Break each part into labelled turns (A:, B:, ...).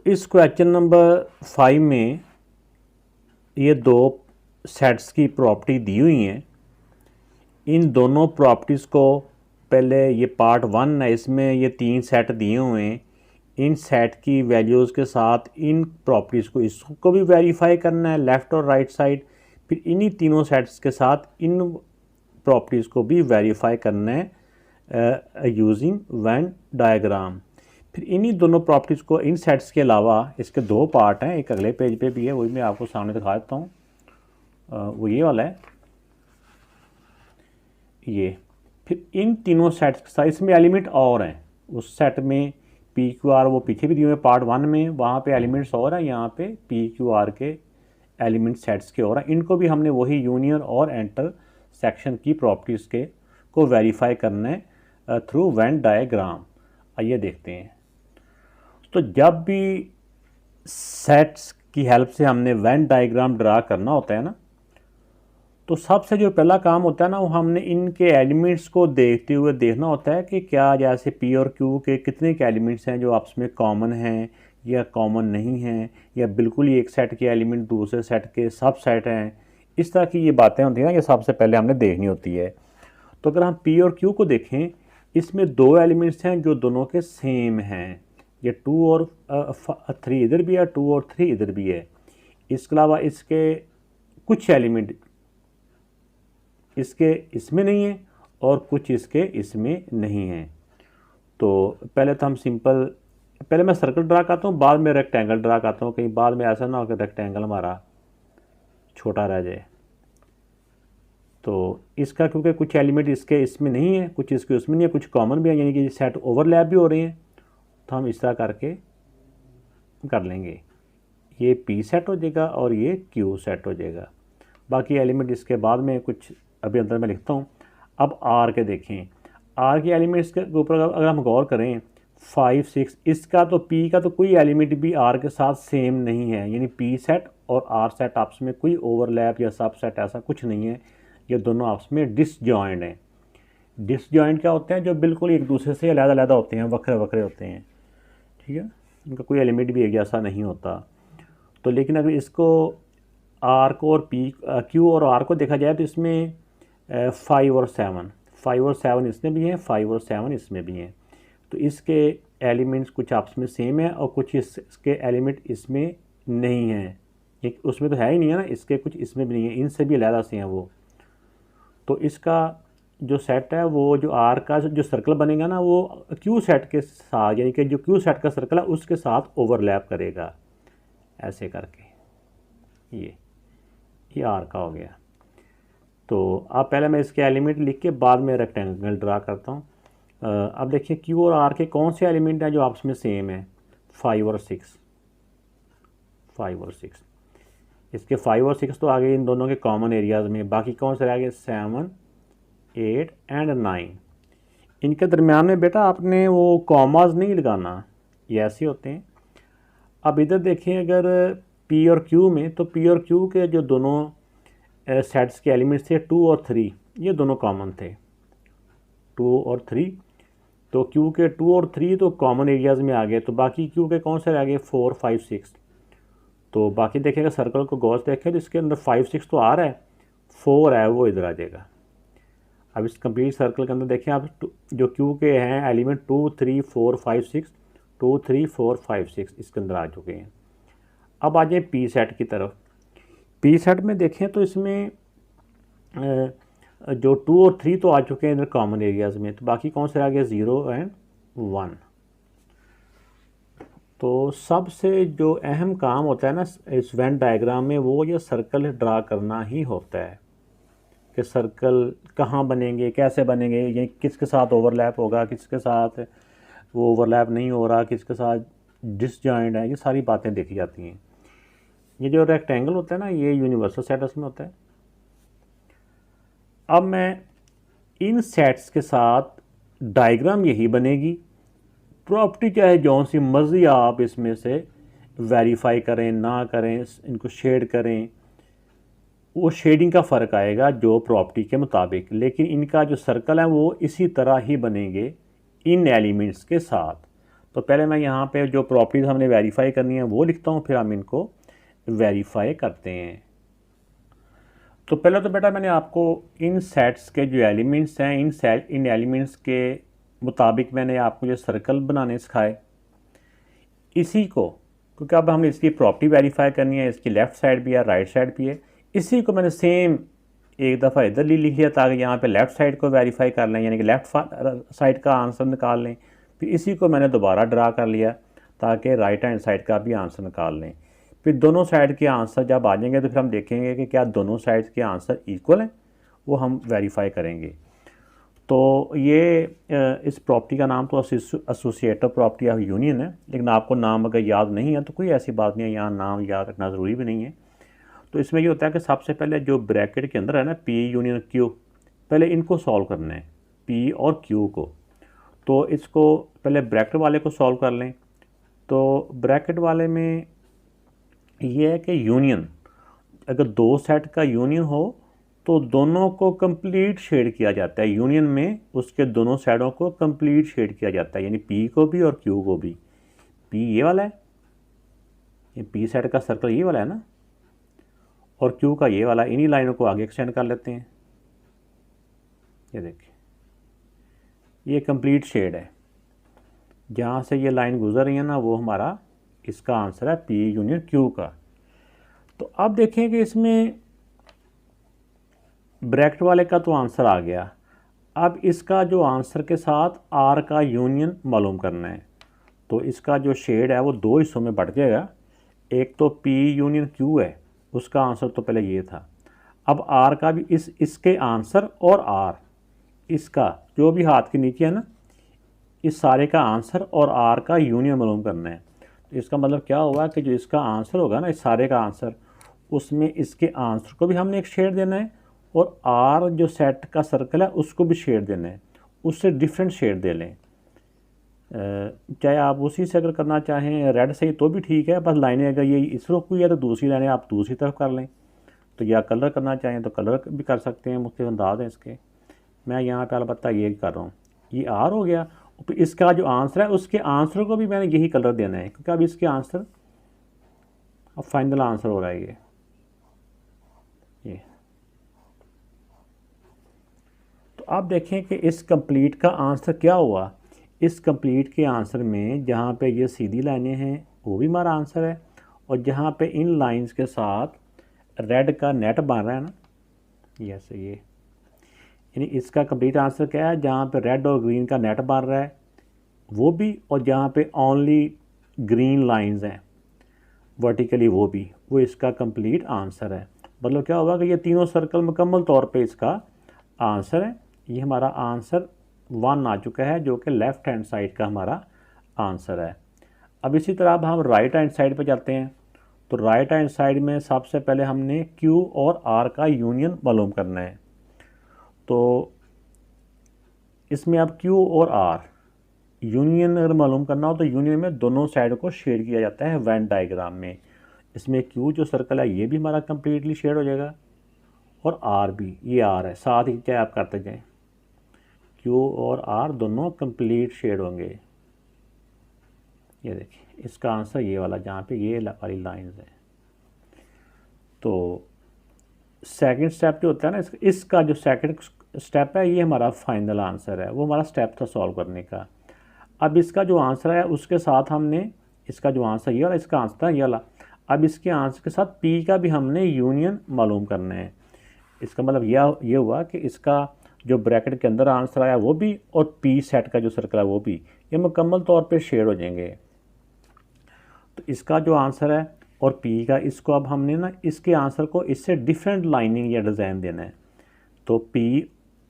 A: इस question number 5 में ये दो सेट्स की प्रॉपर्टी दी हुई हैं। इन दोनों प्रॉपर्टीज़ को पहले ये पार्ट 1 है, इसमें ये 3 सेट दिए हुए हैं। इन सेट की वैल्यूज़ के साथ इन प्रॉपर्टीज़ को इसको भी वेरीफाई करना है लेफ़्ट और राइट साइड। फिर इन्हीं तीनों सेट्स के साथ इन प्रॉपर्टीज़ को भी वेरीफाई करना है यूजिंग वेन डायग्राम। फिर इन्हीं दोनों प्रॉपर्टीज़ को इन सेट्स के अलावा इसके दो पार्ट हैं, एक अगले पेज पे भी है, वही मैं आपको सामने दिखा देता हूँ। वो ये वाला है, ये। फिर इन तीनों सेट्स के साथ इसमें एलिमेंट और हैं। उस सेट में पी क्यू आर वो पीछे भी दिए हुए पार्ट 1 में, वहाँ पे एलिमेंट्स और हैं, यहाँ पे पी क्यू आर के एलिमेंट सेट्स के और हैं। इनको भी हमने वही यूनियन और एंटर सेक्शन की प्रॉपर्टीज़ के को वेरीफाई करना है थ्रू वेन डायग्राम। आइए देखते हैं। तो जब भी सेट्स की हेल्प से हमने वेन डायग्राम ड्रा करना होता है ना, तो सबसे जो पहला काम होता है ना, वो हमने इनके एलिमेंट्स को देखते हुए देखना होता है कि क्या जैसे पी और क्यू के कितने के एलिमेंट्स हैं जो आपस में कॉमन हैं या कॉमन नहीं हैं, या बिल्कुल ही एक सेट के एलिमेंट दूसरे सेट के सब सेट हैं। इस तरह की ये बातें होती हैं ना, ये सबसे पहले हमने देखनी होती है। तो अगर हम पी और क्यू को देखें, इसमें दो एलिमेंट्स हैं जो दोनों के सेम हैं। ये 2 और 3 इधर भी है, 2 और 3 इधर भी है। इसके अलावा इसके कुछ एलिमेंट इसके इसमें नहीं है और कुछ इसके इसमें नहीं है। तो पहले तो हम पहले मैं सर्कल ड्रा करता हूँ, बाद में रेक्टेंगल ड्रा करता हूँ, कहीं बाद में ऐसा ना हो कि रेक्टेंगल हमारा छोटा रह जाए। तो इसका क्योंकि कुछ एलिमेंट इसके इसमें नहीं है, कुछ इसके उसमें नहीं है, कुछ कॉमन भी है, यानी कि सेट ओवरलैप भी हो रहे हैं। तो हम इस तरह करके कर लेंगे, ये पी सेट हो जाएगा और ये क्यू सेट हो जाएगा। बाकी एलिमेंट इसके बाद में कुछ अभी अंदर मैं लिखता हूँ। अब आर के देखें, आर के एलिमेंट्स के ऊपर अगर हम गौर करें 5, 6, इसका तो पी का तो कोई एलिमेंट भी आर के साथ सेम नहीं है, यानी पी सेट और आर सेट आपस में कोई ओवरलैप या सब सेट ऐसा कुछ नहीं है। ये दोनों आपस में डिसजॉइंट हैं। डिसजॉइंट क्या होते हैं? जो बिल्कुल एक दूसरे से अलग-अलग होते हैं, वक्रे वक्रे होते हैं, ठीक है। इनका कोई एलिमेंट भी एक जैसा नहीं होता। तो लेकिन अगर इसको आर को और पी क्यू और आर को देखा जाए तो इसमें 5 और 7 इसमें भी हैं, 5 और 7 इसमें भी हैं। तो इसके एलिमेंट्स कुछ आपस में सेम है और कुछ इसके एलिमेंट इसमें नहीं हैं। एक उसमें तो है ही नहीं है ना, इसके कुछ इसमें भी नहीं है, इनसे भी अलग से हैं वो। तो इसका जो सेट है, वो जो आर का जो सर्कल बनेगा ना, वो क्यू सेट के साथ, यानी कि जो क्यू सेट का सर्कल है उसके साथ ओवरलैप करेगा, ऐसे करके। ये आर का हो गया। तो अब पहले मैं इसके एलिमेंट लिख के बाद में रेक्टेंगल ड्रा करता हूँ। अब देखिए क्यू और आर के कौन से एलिमेंट हैं जो आपस में सेम है? 5 और 6। इसके 5 और 6 तो आ गए इन दोनों के कॉमन एरियाज़ में। बाकी कौन से रह गए? 7, 8 एंड 9। इनके दरमियान में बेटा आपने वो कॉमाज नहीं लगाना, ये ऐसे होते हैं। अब इधर देखें, अगर पी और क्यू में, तो पी और क्यू के जो दोनों सेट्स के एलिमेंट्स थे 2 और 3, ये दोनों कॉमन थे, 2 और 3। तो क्यू के 2 और 3 तो कॉमन एरियाज़ में आ गए। तो बाकी क्यू के कौन से रह गए? 4, 5, 6। तो बाकी देखेगा सर्कल को गौर से देखें तो इसके अंदर 5, 6 तो आ रहा है, 4 है वो इधर आ जाएगा। अब इस कंप्लीट सर्कल के अंदर देखें आप, जो क्यू के हैं एलिमेंट 2, 3, 4, 5, 6, 2, 3, 4, 5, 6 इसके अंदर आ चुके हैं। अब आ जाए पी सेट की तरफ। पी सेट में देखें तो इसमें जो 2 और 3 तो आ चुके हैं इधर कॉमन एरियाज़ में। तो बाकी कौन से आ गए? 0 एंड 1। तो सबसे जो अहम काम होता है ना इस वेन डायग्राम में, वो ये सर्कल ड्रा करना ही होता है कि सर्कल कहाँ बनेंगे, कैसे बनेंगे, ये किसके साथ ओवरलैप होगा, किसके साथ वो ओवरलैप नहीं हो रहा, किसके साथ डिसजॉइंट है, ये सारी बातें देखी जाती हैं। ये जो रेक्टेंगल होता है ना, ये यूनिवर्सल सेट्स में होता है। अब मैं इन सेट्स के साथ डायग्राम यही बनेगी। प्रॉपर्टी चाहे जौन सी मर्जी आप इसमें से वेरीफाई करें ना करें, इनको शेड करें, वो शेडिंग का फ़र्क आएगा जो प्रॉपर्टी के मुताबिक, लेकिन इनका जो सर्कल है वो इसी तरह ही बनेंगे इन एलिमेंट्स के साथ। तो पहले मैं यहाँ पे जो प्रॉपर्टीज़ हमने वेरीफाई करनी है वो लिखता हूँ, फिर हम इनको वेरीफाई करते हैं। तो पहले तो बेटा मैंने आपको इन सेट्स के जो एलिमेंट्स हैं, इन एलिमेंट्स के मुताबिक मैंने आपको जो सर्कल बनाने सिखाए, इसी को, क्योंकि अब हमने इसकी प्रॉपर्टी वेरीफाई करनी है, इसकी लेफ़्ट साइड भी है राइट साइड भी है, इसी को मैंने सेम एक दफ़ा इधर लिख लिया ताकि यहाँ पे लेफ़्ट साइड को वेरीफाई कर लें, यानी कि लेफ़्ट साइड का आंसर निकाल लें। फिर इसी को मैंने दोबारा ड्रा कर लिया ताकि राइट हैंड साइड का भी आंसर निकाल लें। फिर दोनों साइड के आंसर जब आ जाएंगे तो फिर हम देखेंगे कि क्या दोनों साइड के आंसर इक्वल हैं, वो हम वेरीफाई करेंगे। तो ये इस प्रॉपर्टी का नाम तो एसोसिएटिव प्रॉपर्टी ऑफ यूनियन है, लेकिन आपको नाम अगर याद नहीं है तो कोई ऐसी बात नहीं है, यहाँ नाम याद रखना ज़रूरी भी नहीं है। तो इसमें ये होता है कि सबसे पहले जो ब्रैकेट के अंदर है ना P यूनियन Q, पहले इनको सॉल्व करना है, P और Q को। तो इसको पहले ब्रैकेट वाले को सॉल्व कर लें। तो ब्रैकेट वाले में ये है कि यूनियन, अगर दो सेट का यूनियन हो तो दोनों को कंप्लीट शेड किया जाता है। यूनियन में उसके दोनों साइडों को कंप्लीट शेड किया जाता है, यानी P को भी और Q को भी। P ये वाला है, ये P सेट का सर्कल ये वाला है ना, और Q का ये वाला। इन्हीं लाइनों को आगे एक्सटेंड कर लेते हैं। ये देखिए, ये कंप्लीट शेड है, जहाँ से ये लाइन गुजर रही है ना, वो हमारा इसका आंसर है P यूनियन Q का। तो अब देखें कि इसमें ब्रैकेट वाले का तो आंसर आ गया, अब इसका जो आंसर के साथ R का यूनियन मालूम करना है। तो इसका जो शेड है वो दो हिस्सों में बढ़ जाएगा, एक तो P यूनियन Q है, उसका आंसर तो पहले ये था। अब R का भी इसके आंसर और R, इसका जो भी हाथ के नीचे है ना, इस सारे का आंसर और R का यूनियन मालूम करना है। तो इसका मतलब क्या हुआ कि जो इसका आंसर होगा ना, इस सारे का आंसर, उसमें इसके आंसर को भी हमने एक शेड देना है, और R जो सेट का सर्कल है उसको भी शेड देना है, उससे डिफरेंट शेड दे लें। चाहे आप उसी से अगर करना चाहें रेड से ही तो भी ठीक है, बस लाइनें अगर ये इस रुख हुई है तो दूसरी लाइनें आप दूसरी तरफ कर लें। तो या कलर करना चाहें तो कलर भी कर सकते हैं, मुख्तलिफ अंदाज हैं इसके। मैं यहाँ पे अलबत्ता ये कर रहा हूँ, ये R हो गया। फिर इसका जो आंसर है उसके आंसर को भी मैंने यही कलर देना है, क्योंकि अब इसके आंसर अब फाइनल आंसर हो रहा है ये। तो आप देखें कि इस कंप्लीट का आंसर क्या हुआ। इस कंप्लीट के आंसर में जहाँ पे ये सीधी लाइनें हैं वो भी हमारा आंसर है, और जहाँ पे इन लाइंस के साथ रेड का नेट बन रहा है ना, जैसे ये, यानी इसका कंप्लीट आंसर क्या है, जहाँ पे रेड और ग्रीन का नेट बन रहा है वो भी, और जहाँ पे ओनली ग्रीन लाइंस हैं वर्टिकली वो भी, वो इसका कंप्लीट आंसर है। मतलब क्या होगा कि ये तीनों सर्कल मुकम्मल तौर पे इसका आंसर है। ये हमारा आंसर 1 आ चुका है, जो कि लेफ़्ट हैंड साइड का हमारा आंसर है। अब इसी तरह अब हम राइट हैंड साइड पे जाते हैं। तो राइट हैंड साइड में सबसे पहले हमने Q और R का यूनियन मालूम करना है। तो इसमें अब Q और R यूनियन अगर मालूम करना हो तो यूनियन में दोनों साइड को शेड किया जाता है वेन डायग्राम में। इसमें Q जो सर्कल है ये भी हमारा कम्प्लीटली शेड हो जाएगा, और R भी, ये R है, साथ ही चाहे आप करते जाएं, Q और R दोनों कंप्लीट शेड होंगे। ये देखिए, इसका आंसर ये वाला, जहाँ पे ये वाली लाइंस है। तो सेकंड स्टेप जो होता है ना, इसका जो सेकंड स्टेप है ये हमारा फाइनल आंसर है, वो हमारा स्टेप था सॉल्व करने का। अब इसका जो आंसर है उसके साथ हमने, इसका जो आंसर ये वाला, इसका आंसर था ये वाला, अब इसके आंसर के साथ P का भी हमने यूनियन मालूम करना है। इसका मतलब ये हुआ कि इसका जो ब्रैकेट के अंदर आंसर आया वो भी, और P सेट का जो सर्कल है वो भी, ये मुकम्मल तौर पे शेड हो जाएंगे। तो इसका जो आंसर है और P का, इसको अब हमने ना इसके आंसर को इससे डिफरेंट लाइनिंग या डिज़ाइन देना है। तो P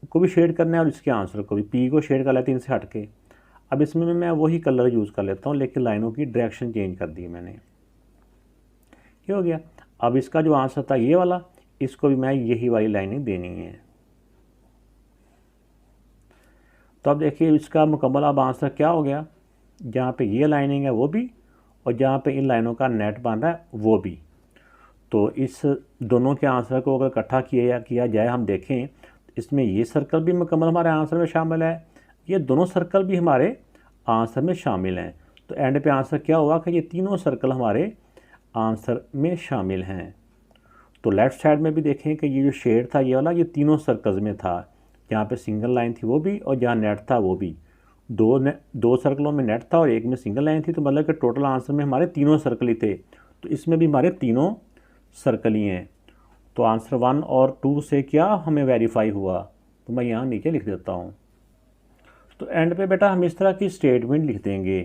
A: को भी शेड करना है और इसके आंसर को भी, P को शेड कर लेते हैं इनसे हट के। अब इसमें मैं वही कलर यूज़ कर लेता हूँ, लेकिन लाइनों की डायरेक्शन चेंज कर दी मैंने। ये हो गया। अब इसका जो आंसर था ये वाला, इसको भी मैं यही वाली लाइनिंग देनी है। तो अब देखिए इसका मुकम्मल अब आंसर क्या हो गया, जहाँ पे ये लाइनिंग है वो भी, और जहाँ पे इन लाइनों का नेट बन रहा है वो भी। तो इस दोनों के आंसर को अगर इकट्ठा किया जाए, हम देखें इसमें ये सर्कल भी मुकम्मल हमारे आंसर में शामिल है, ये दोनों सर्कल भी हमारे आंसर में शामिल हैं। तो एंड पे आंसर क्या हुआ कि ये तीनों सर्कल हमारे आंसर में शामिल हैं। तो लेफ़्ट साइड में भी देखें कि ये जो शेड था ये वाला, ये तीनों सर्कल्स में था। जहाँ पे सिंगल लाइन थी वो भी, और जहाँ नेट था वो भी। दो सर्कलों में नेट था और एक में सिंगल लाइन थी, तो मतलब कि टोटल आंसर में हमारे तीनों सर्कल ही थे। तो इसमें भी हमारे तीनों सर्कल ही हैं। तो आंसर 1 और 2 से क्या हमें वेरीफाई हुआ, तो मैं यहाँ नीचे लिख देता हूँ। तो एंड पे बेटा हम इस तरह की स्टेटमेंट लिख देंगे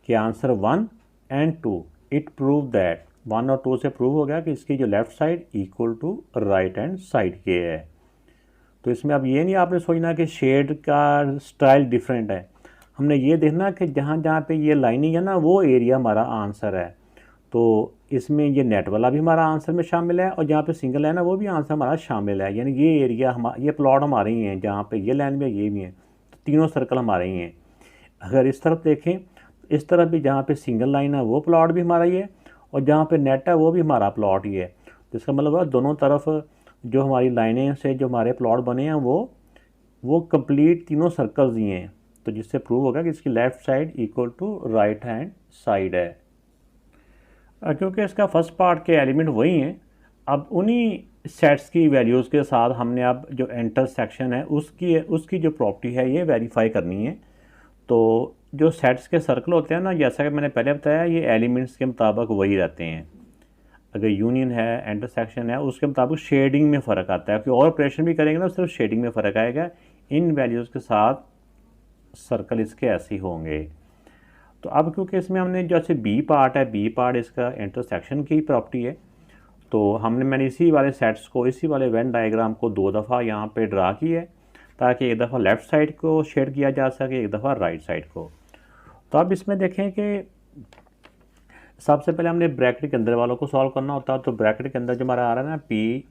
A: कि answer 1 and 2 it prove that 1 और 2 से प्रूव हो गया कि इसकी जो left side equal to right hand side के है। तो इसमें अब ये नहीं आपने सोचना कि शेड का स्टाइल डिफरेंट है, हमने ये देखना कि जहाँ जहाँ पे ये लाइनिंग है ना वो एरिया हमारा आंसर है। तो इसमें ये नेट वाला भी हमारा आंसर में शामिल है, और जहाँ पे सिंगल है ना वो भी आंसर हमारा शामिल है। यानी ये एरिया ये प्लॉट हमारे ही हैं, जहाँ पे ये लाइन भी ये भी हैं, तो तीनों सर्कल हमारे ही हैं। अगर इस तरफ देखें, इस तरफ भी जहाँ पे सिंगल लाइन है वो प्लॉट भी हमारा ही है, और जहाँ पे नेट है वो भी हमारा प्लॉट ही है। तो इसका मतलब है दोनों तरफ जो हमारी लाइनें से जो हमारे प्लॉट बने हैं वो कंप्लीट तीनों सर्कल्स ही हैं। तो जिससे प्रूव होगा कि इसकी left side equal to right hand side है। क्योंकि इसका फर्स्ट पार्ट के एलिमेंट वही हैं, अब उन्हीं सेट्स की वैल्यूज़ के साथ हमने अब जो इंटरसेक्शन है उसकी जो प्रॉपर्टी है ये वेरीफाई करनी है। तो जो सेट्स के सर्कल होते हैं ना, जैसा कि मैंने पहले बताया, ये एलिमेंट्स के मुताबिक वही रहते हैं। अगर यूनियन है, इंटरसेक्शन है, उसके मुताबिक शेडिंग में फ़र्क आता है। कि और ऑपरेशन भी करेंगे ना सिर्फ शेडिंग में फ़र्क आएगा। इन वैल्यूज़ के साथ सर्कल इसके ऐसे ही होंगे। तो अब क्योंकि इसमें हमने जैसे बी पार्ट है, बी पार्ट इसका इंटरसेक्शन की प्रॉपर्टी है, तो मैंने इसी वाले सेट्स को, इसी वाले वेन डायग्राम को 2 दफ़ा यहाँ पे ड्रा की है, ताकि एक दफ़ा लेफ़्ट साइड को शेड किया जा सके, एक दफ़ा राइट साइड को। तो अब इसमें देखें कि सबसे पहले हमने ब्रैकेट के अंदर वालों को सॉल्व करना होता है। तो ब्रैकेट के अंदर जो हमारा आ रहा है ना, पी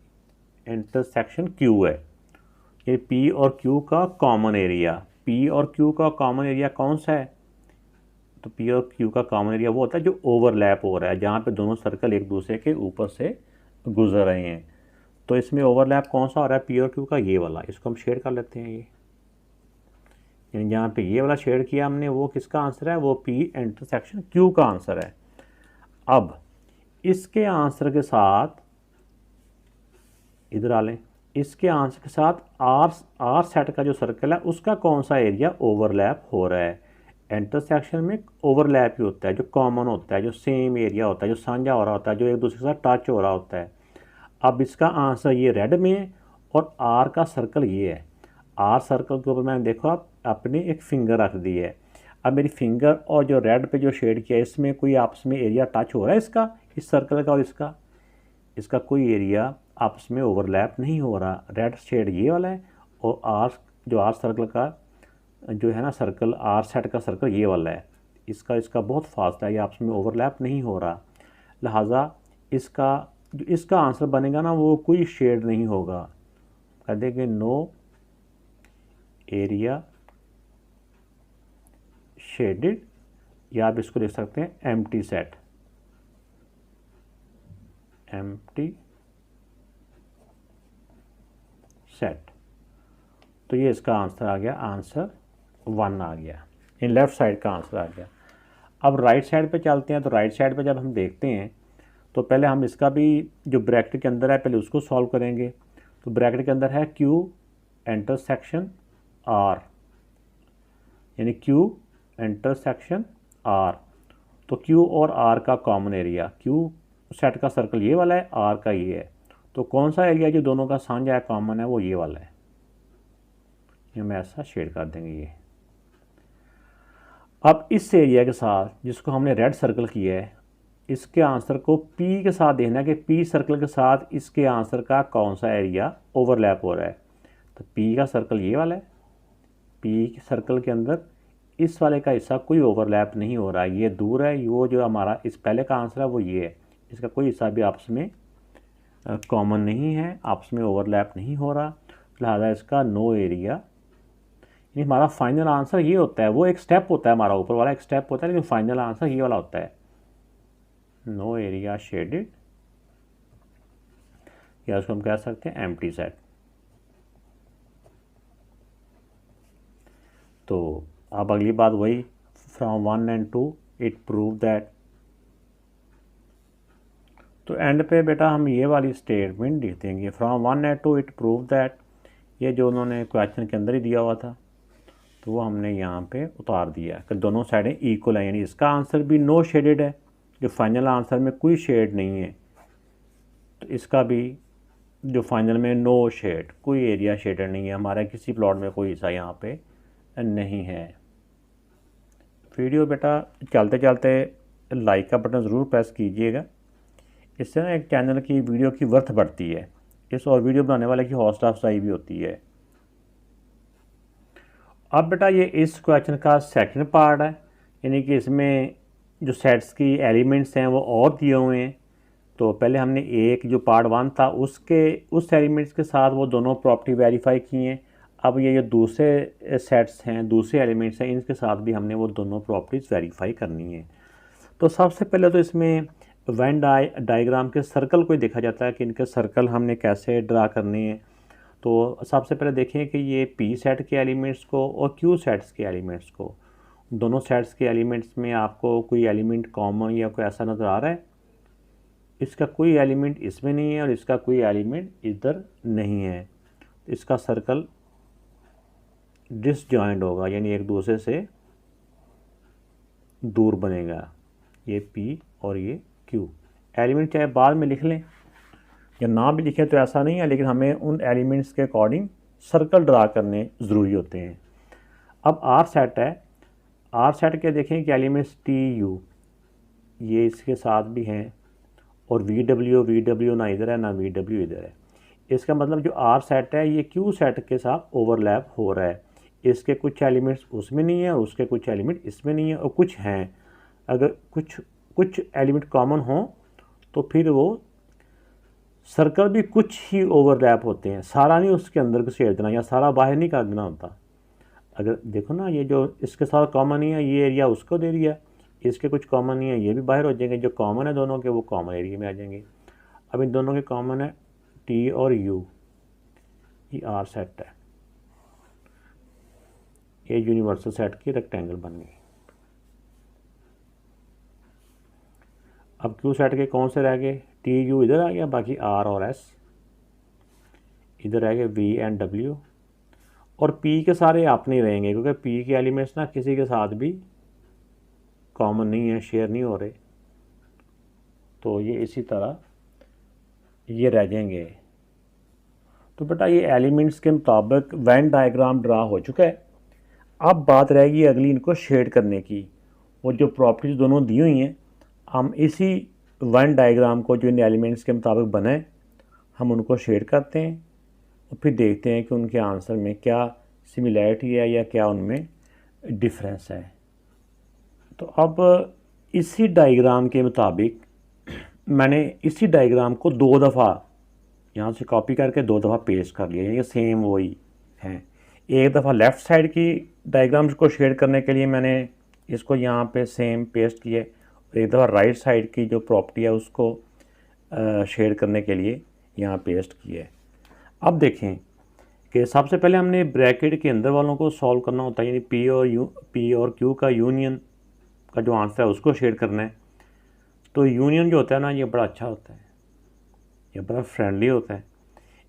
A: इंटरसेक्शन क्यू है, ये पी और क्यू का कॉमन एरिया। पी और क्यू का कॉमन एरिया कौन सा है? तो पी और क्यू का कॉमन एरिया वो होता है जो ओवरलैप हो रहा है, जहाँ पे दोनों सर्कल एक दूसरे के ऊपर से गुजर रहे हैं। तो इसमें ओवरलैप कौन सा हो रहा है? पी और क्यू का ये वाला। इसको हम शेड कर लेते हैं। ये यानी जहाँ पे ये वाला शेड किया हमने, वो किसका आंसर है? वो पी इंटरसेक्शन क्यू का आंसर है। अब इसके आंसर के साथ इधर आ लें, इसके आंसर के साथ आर सेट का जो सर्कल है उसका कौन सा एरिया ओवरलैप हो रहा है? इंटरसेक्शन में ओवरलैप ही होता है, जो कॉमन होता है, जो सेम एरिया होता है, जो साझा हो रहा होता है, जो एक दूसरे के साथ टच हो रहा होता है। अब इसका आंसर ये रेड में है, और आर का सर्कल ये है। आर सर्कल के ऊपर मैंने देखो आप अपनी एक फिंगर रख दी है। अब मेरी फिंगर और जो रेड पे जो शेड किया है, इसमें कोई आपस में एरिया टच हो रहा है इसका, इस सर्कल का और इसका कोई एरिया आपस में ओवरलैप नहीं हो रहा। रेड शेड ये वाला है, और आर सर्कल का जो है ना सर्कल, आर सेट का सर्कल ये वाला है। इसका बहुत फासला है, ये आपस में ओवरलैप नहीं हो रहा। लिहाजा इसका आंसर बनेगा ना, वो कोई शेड नहीं होगा। कह देंगे नो एरिया शेडेड, या आप इसको लिख सकते हैं एम्प्टी सेट, एम्प्टी सेट। तो ये इसका आंसर आ गया, आंसर 1 आ गया, इन लेफ़्ट साइड का आंसर आ गया। अब राइट साइड पे चलते हैं। तो राइट साइड पे जब हम देखते हैं, तो पहले हम इसका भी जो ब्रैकेट के अंदर है पहले उसको सॉल्व करेंगे। तो ब्रैकेट के अंदर है क्यू इंटरसेक्शन आर, यानी क्यू इंटरसेक्शन आर। तो क्यू और आर का कॉमन एरिया, क्यू सेट का सर्कल ये वाला है, आर का ये है। तो कौन सा एरिया जो दोनों का साझा है, कॉमन है, वो ये वाला है। ये मैं ऐसा शेड कर देंगे ये। अब इस एरिया के साथ जिसको हमने रेड सर्कल किया है, इसके आंसर को पी के साथ देखना है कि पी सर्कल के साथ इसके आंसर का कौन सा एरिया ओवरलैप हो रहा है। तो पी का सर्कल ये वाला है, पी सर्कल के अंदर इस वाले का हिस्सा कोई ओवरलैप नहीं हो रहा है, ये दूर है। वो जो हमारा इस पहले का आंसर है वो ये है, इसका कोई हिस्सा भी आपस में कॉमन नहीं है, आपस में ओवरलैप नहीं हो रहा। लिहाजा इसका नो एरिया। ये हमारा फाइनल आंसर ये होता है। वो एक स्टेप होता है, हमारा ऊपर वाला एक स्टेप होता है, लेकिन फाइनल आंसर ये वाला होता है, नो एरिया शेडेड, या उसको हम कह सकते हैं एम्प्टी सेट। तो अब अगली बात वही from 1 and 2 it prove that. तो एंड पे बेटा हम ये वाली स्टेटमेंट लिख देंगे, from 1 and 2 it prove that. ये जो उन्होंने क्वेश्चन के अंदर ही दिया हुआ था तो वो हमने यहाँ पे उतार दिया कि दोनों साइडें इक्वल है, यानी इसका आंसर भी नो शेडेड है, जो फाइनल आंसर में कोई शेड नहीं है, तो इसका भी जो फाइनल में नो शेड, कोई एरिया शेडेड नहीं है, हमारे किसी प्लॉट में कोई हिस्सा यहाँ पे नहीं है। वीडियो बेटा चलते चलते लाइक का बटन ज़रूर प्रेस कीजिएगा, इससे ना एक चैनल की वीडियो की वर्थ बढ़ती है, इस और वीडियो बनाने वाले की हौसला अफजाई भी होती है। अब बेटा ये इस क्वेश्चन का सेकंड पार्ट है, यानी कि इसमें जो सेट्स की एलिमेंट्स हैं वो और दिए हुए हैं। तो पहले हमने एक जो पार्ट 1 था उसके उस एलिमेंट्स के साथ वो दोनों प्रॉपर्टी वेरीफाई की हैं। अब ये जो दूसरे सेट्स हैं, दूसरे एलिमेंट्स हैं, इनके साथ भी हमने वो दोनों प्रॉपर्टीज़ वेरीफाई करनी है। तो सबसे पहले तो इसमें वेन डायग्राम के सर्कल को देखा जाता है कि इनके सर्कल हमने कैसे ड्रा करने हैं। तो सबसे पहले देखें कि ये पी सेट के एलिमेंट्स को और क्यू सेट्स के एलिमेंट्स को, दोनों सेट्स के एलिमेंट्स में आपको कोई एलिमेंट कॉमन या कोई ऐसा नज़र आ रहा है? इसका कोई एलिमेंट इसमें नहीं है और इसका कोई एलिमेंट इधर नहीं है, तो इसका सर्कल डिसजॉइंट होगा, यानी एक दूसरे से दूर बनेगा। ये P और ये Q एलिमेंट चाहे बाद में लिख लें या ना भी लिखें तो ऐसा नहीं है, लेकिन हमें उन एलिमेंट्स के अकॉर्डिंग सर्कल ड्रा करने ज़रूरी होते हैं। अब R सेट है, R सेट के देखें कि एलिमेंट्स TU ये इसके साथ भी हैं और VW ना इधर है ना VW इधर है। इसका मतलब जो R सेट है ये Q सेट के साथ ओवरलैप हो रहा है, इसके कुछ एलिमेंट्स उसमें नहीं है और उसके कुछ एलिमेंट इसमें नहीं है और कुछ हैं। अगर कुछ एलिमेंट कॉमन हो तो फिर वो सर्कल भी कुछ ही ओवरलैप होते हैं, सारा नहीं उसके अंदर घुसेड़ देना या सारा बाहर नहीं कर देना होता। अगर देखो ना ये जो इसके साथ कॉमन नहीं है ये एरिया उसको दे दिया, इसके कुछ कॉमन नहीं है ये भी बाहर हो जाएंगे, जो कॉमन है दोनों के वो कॉमन एरिया में आ जाएंगे। अब इन दोनों के कॉमन है T और U, ये R सेट है, ये यूनिवर्सल सेट की रेक्टेंगल बन गई। अब Q सेट के कौन से रह गए? TU इधर आ गया, बाकी R और S इधर रह गए, V एंड W, और P के सारे अपने रहेंगे क्योंकि P के एलिमेंट्स ना किसी के साथ भी कॉमन नहीं है, शेयर नहीं हो रहे, तो ये इसी तरह ये रह जाएंगे। तो बेटा ये एलिमेंट्स के मुताबिक वेन डायग्राम ड्रा हो चुका है। अब बात रहेगी अगली इनको शेड करने की। वो जो प्रॉपर्टीज़ दोनों दी हुई हैं हम इसी वेन डायग्राम को जो इन एलिमेंट्स के मुताबिक बने हम उनको शेड करते हैं और फिर देखते हैं कि उनके आंसर में क्या सिमिलैरिटी है या क्या उनमें डिफरेंस है। तो अब इसी डायग्राम के मुताबिक मैंने इसी डायग्राम को 2 दफ़ा यहाँ से कॉपी करके 2 दफ़ा पेस्ट कर लिया, ये सेम वही हैं। एक दफ़ा लेफ़्ट साइड की डायग्राम्स को शेड करने के लिए मैंने इसको यहाँ पे सेम पेस्ट किया, और एक दफ़ा राइट साइड की जो प्रॉपर्टी है उसको शेड करने के लिए यहाँ पेस्ट किया है। अब देखें कि सबसे पहले हमने ब्रैकेट के अंदर वालों को सॉल्व करना होता है, यानी P और Q का यूनियन का जो आंसर है उसको शेड करना है। तो यूनियन जो होता है ना ये बड़ा अच्छा होता है, ये बड़ा फ्रेंडली होता है।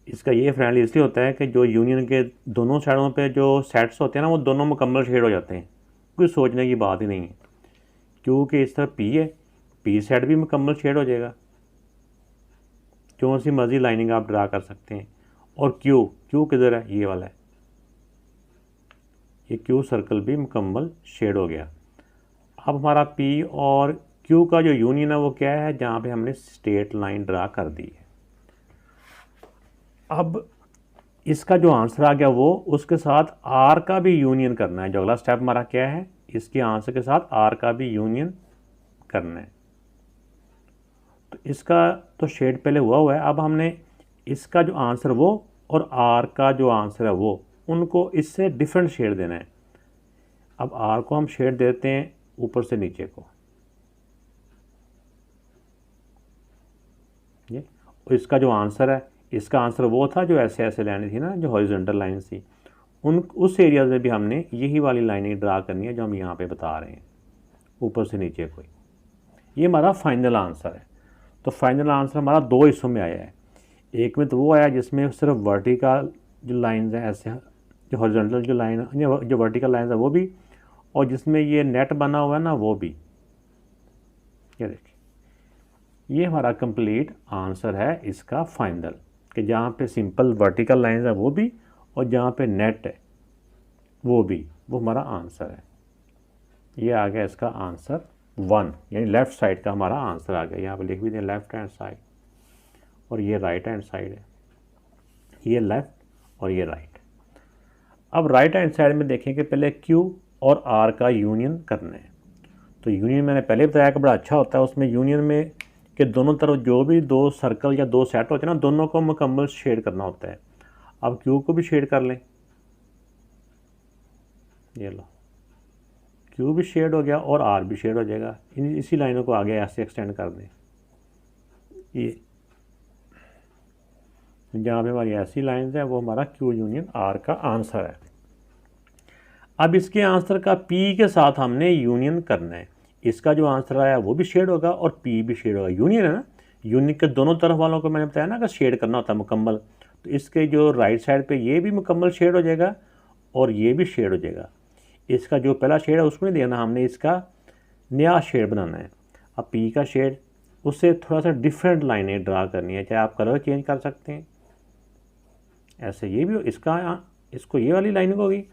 A: इसका ये फ्रेंडली इसलिए होता है कि जो यूनियन के दोनों साइडों पे जो सेट्स होते हैं ना वो दोनों मुकम्मल शेड हो जाते हैं, कोई सोचने की बात ही नहीं है, क्योंकि इस तरह P है, P सेट भी मुकम्मल शेड हो जाएगा, जो सी मर्जी लाइनिंग आप ड्रा कर सकते हैं। और Q किधर है? ये वाला है, ये Q सर्कल भी मुकम्मल शेड हो गया। अब हमारा P और Q का जो यूनियन है वो क्या है? जहाँ पे हमने स्ट्रेट लाइन ड्रा कर दी है। अब इसका जो आंसर आ गया वो उसके साथ R का भी यूनियन करना है। जो अगला स्टेप हमारा क्या है? इसके आंसर के साथ R का भी यूनियन करना है। तो इसका तो शेड पहले हुआ है, अब हमने इसका जो आंसर वो और R का जो आंसर है वो उनको इससे डिफरेंट शेड देना है। अब R को हम शेड देते हैं ऊपर से नीचे को, ये, और इसका जो आंसर है, इसका आंसर वो था जो ऐसे ऐसे लाइनें थी ना, जो हॉरिजॉन्टल लाइन थी, उस एरिया में भी हमने यही वाली लाइनें ड्रा करनी है जो हम यहाँ पे बता रहे हैं। ऊपर से नीचे कोई। ये हमारा फाइनल आंसर है। तो फाइनल आंसर हमारा दो हिस्सों में आया है। एक में तो वो आया जिसमें सिर्फ वर्टिकल जो लाइंस हैं ऐसे, जो हॉरिजॉन्टल जो लाइन है, जो वर्टिकल लाइंस है वो भी, और जिसमें ये नेट बना हुआ है ना वो भी। ये देखिए, ये हमारा कंप्लीट आंसर है इसका फाइनल, कि जहाँ पे सिंपल वर्टिकल लाइंस है वो भी, और जहाँ पे नेट है वो भी, वो हमारा आंसर है। ये आ गया इसका आंसर 1, यानी लेफ़्ट साइड का हमारा आंसर आ गया। यहाँ पे लिख भी दें लेफ़्ट हैंड साइड, और ये राइट हैंड साइड है, ये लेफ़्ट और ये राइट। अब राइट हैंड साइड में देखें कि पहले Q और R का यूनियन करना है। तो यूनियन मैंने पहले बताया कि बड़ा अच्छा होता है। उसमें यूनियन में कि दोनों तरफ जो भी दो सर्कल या दो सेट होते हैं ना, दोनों को मुकम्मल शेड करना होता है। अब Q को भी शेड कर लें, ये लो Q भी शेड हो गया और R भी शेड हो जाएगा। इसी लाइनों को आगे ऐसे एक्सटेंड कर दें। ये जहाँ पे हमारी ऐसी लाइंस है वो हमारा Q यूनियन R का आंसर है। अब इसके आंसर का P के साथ हमने यूनियन करना है। इसका जो आंसर आया वो भी शेड होगा और P भी शेड होगा। यूनियन है ना, यूनियन के दोनों तरफ वालों को मैंने बताया ना कि शेड करना होता है मुकम्मल। तो इसके जो राइट साइड पे ये भी मुकम्मल शेड हो जाएगा और ये भी शेड हो जाएगा। इसका जो पहला शेड है उसमें देना, हमने इसका नया शेड बनाना है। अब P का शेड, उससे थोड़ा सा डिफरेंट लाइनें ड्रा करनी है, चाहे आप कलर चेंज कर सकते हैं। ऐसे ये भी इसका, इसको ये वाली लाइन होगी,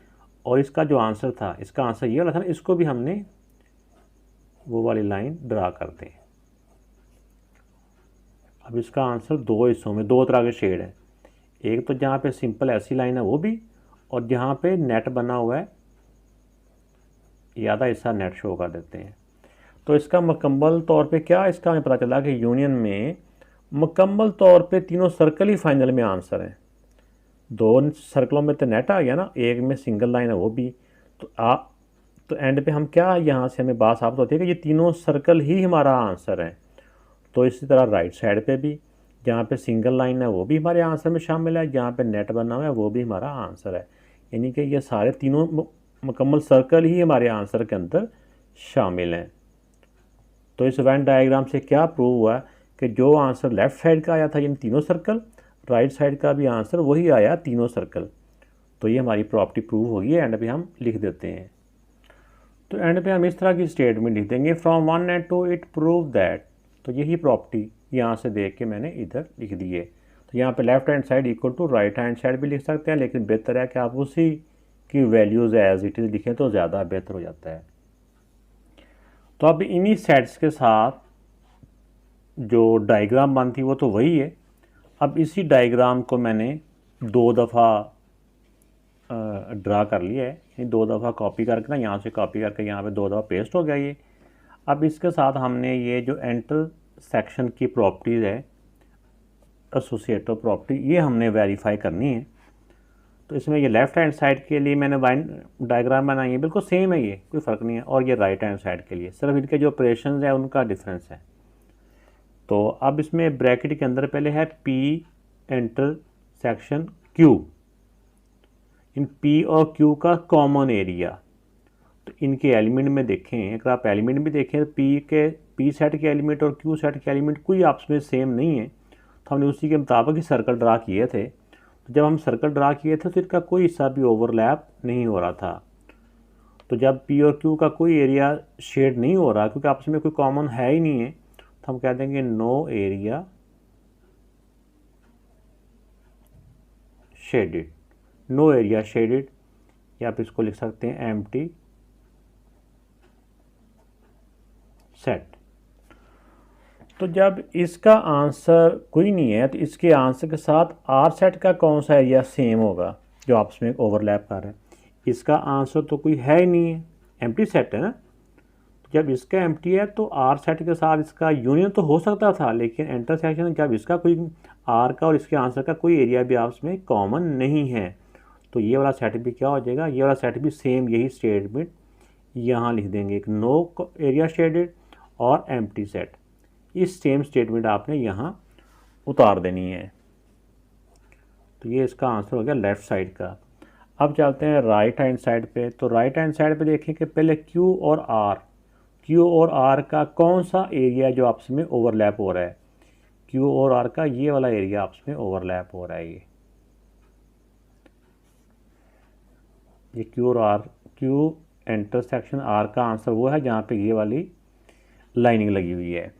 A: और इसका जो आंसर था, इसका आंसर ये वाला था ना, इसको भी हमने वो वाली लाइन ड्रा कर दें। अब इसका आंसर दो हिस्सों में, दो तरह के शेड है। एक तो जहाँ पे सिंपल ऐसी लाइन है वो भी, और जहाँ पे नेट बना हुआ है ये आधा हिस्सा नेट शो कर देते हैं। तो इसका मुकम्मल तौर पे क्या, इसका हमें पता चला कि यूनियन में मुकम्मल तौर पे तीनों सर्कल ही फाइनल में आंसर हैं। दो सर्कलों में तो नेट आ गया ना, एक में सिंगल लाइन है वो भी। तो एंड पे हम क्या, यहाँ से हमें बात साबित होती है कि ये तीनों सर्कल ही हमारा आंसर है। तो इसी तरह राइट साइड पे भी जहाँ पे सिंगल लाइन है वो भी हमारे आंसर में शामिल है, जहाँ पे नेट बना हुआ है वो भी हमारा आंसर है। यानी कि ये सारे तीनों मुकम्मल सर्कल ही हमारे आंसर के अंदर शामिल हैं। तो इस वेन डायग्राम से क्या प्रूव हुआ कि जो आंसर लेफ़्ट साइड का आया था यानी तीनों सर्कल, राइट साइड का भी आंसर वही आया, तीनों सर्कल। तो ये हमारी प्रॉपर्टी प्रूव होगी। एंड पे हम लिख देते हैं। तो एंड पे हम इस तरह की स्टेटमेंट लिख देंगे, from 1 and 2 it prove that. तो यही प्रॉपर्टी यहाँ से देख के मैंने इधर लिख दी है। तो यहाँ पे left hand side equal to right hand side भी लिख सकते हैं, लेकिन बेहतर है कि आप उसी की वैल्यूज़ एज इट इज़ लिखें तो ज़्यादा बेहतर हो जाता है। तो अब इन्हीं सेट्स के साथ जो डायग्राम बनती वो तो वही है। अब इसी डायग्राम को मैंने दो दफ़ा ड्रा कर लिया है, यानी दो दफ़ा कॉपी करके ना, यहाँ से कॉपी करके यहाँ पे दो दफ़ा पेस्ट हो गया ये। अब इसके साथ हमने ये जो एंटर सेक्शन की प्रॉपर्टीज़ है, एसोसिएटिव प्रॉपर्टी, ये हमने वेरीफाई करनी है। तो इसमें ये लेफ़्ट हैंड साइड के लिए मैंने डायग्राम बनाई है, बिल्कुल सेम है, ये कोई फ़र्क नहीं है। और ये राइट हैंड साइड के लिए, सिर्फ इनके जो ऑपरेशंस हैं उनका डिफरेंस है। तो अब इसमें ब्रैकेट के अंदर पहले है P एंटर सेक्शन Q, इन P और Q का कॉमन एरिया। तो इनके एलिमेंट में देखें, अगर आप एलिमेंट भी देखें तो P सेट के एलिमेंट और Q सेट के एलिमेंट कोई आपस में सेम नहीं है। तो हमने उसी के मुताबिक ही सर्कल ड्रा किए थे। तो जब हम सर्कल ड्रा किए थे तो इनका कोई हिस्सा भी ओवरलैप नहीं हो रहा था। तो जब P और Q का कोई एरिया शेड नहीं हो रहा, क्योंकि आपस में कोई कॉमन है ही नहीं है, तो हम कह देंगे no area shaded, no area shaded, या आप इसको लिख सकते हैं एम्प्टी सेट। तो जब इसका आंसर कोई नहीं है तो इसके आंसर के साथ R सेट का कौन सा एरिया सेम होगा जो आपस में ओवरलैप कर रहा है। इसका आंसर तो कोई है ही नहीं है, एम्प्टी सेट है ना। जब इसका एम्प्टी है तो R सेट के साथ इसका यूनियन तो हो सकता था, लेकिन इंटरसेक्शन जब इसका कोई R का और इसके आंसर का कोई एरिया भी आपस में कॉमन नहीं है, तो ये वाला सेट भी क्या हो जाएगा, ये वाला सेट भी सेम यही स्टेटमेंट यहाँ लिख देंगे, एक नो एरिया शेडेड और एम्प्टी सेट। इस सेम स्टेटमेंट आपने यहाँ उतार देनी है। तो ये इसका आंसर हो गया लेफ़्ट साइड का। अब चलते हैं राइट हैंड साइड पे। तो राइट हैंड साइड पे देखें कि पहले Q और R, क्यू और आर का कौन सा एरिया जो आपस में ओवरलैप हो रहा है, क्यू और आर का ये वाला एरिया आपस में ओवरलैप हो रहा है। ये क्यू और आर, क्यू इंटरसेक्शन आर का आंसर वो है जहाँ पे ये वाली लाइनिंग लगी हुई है।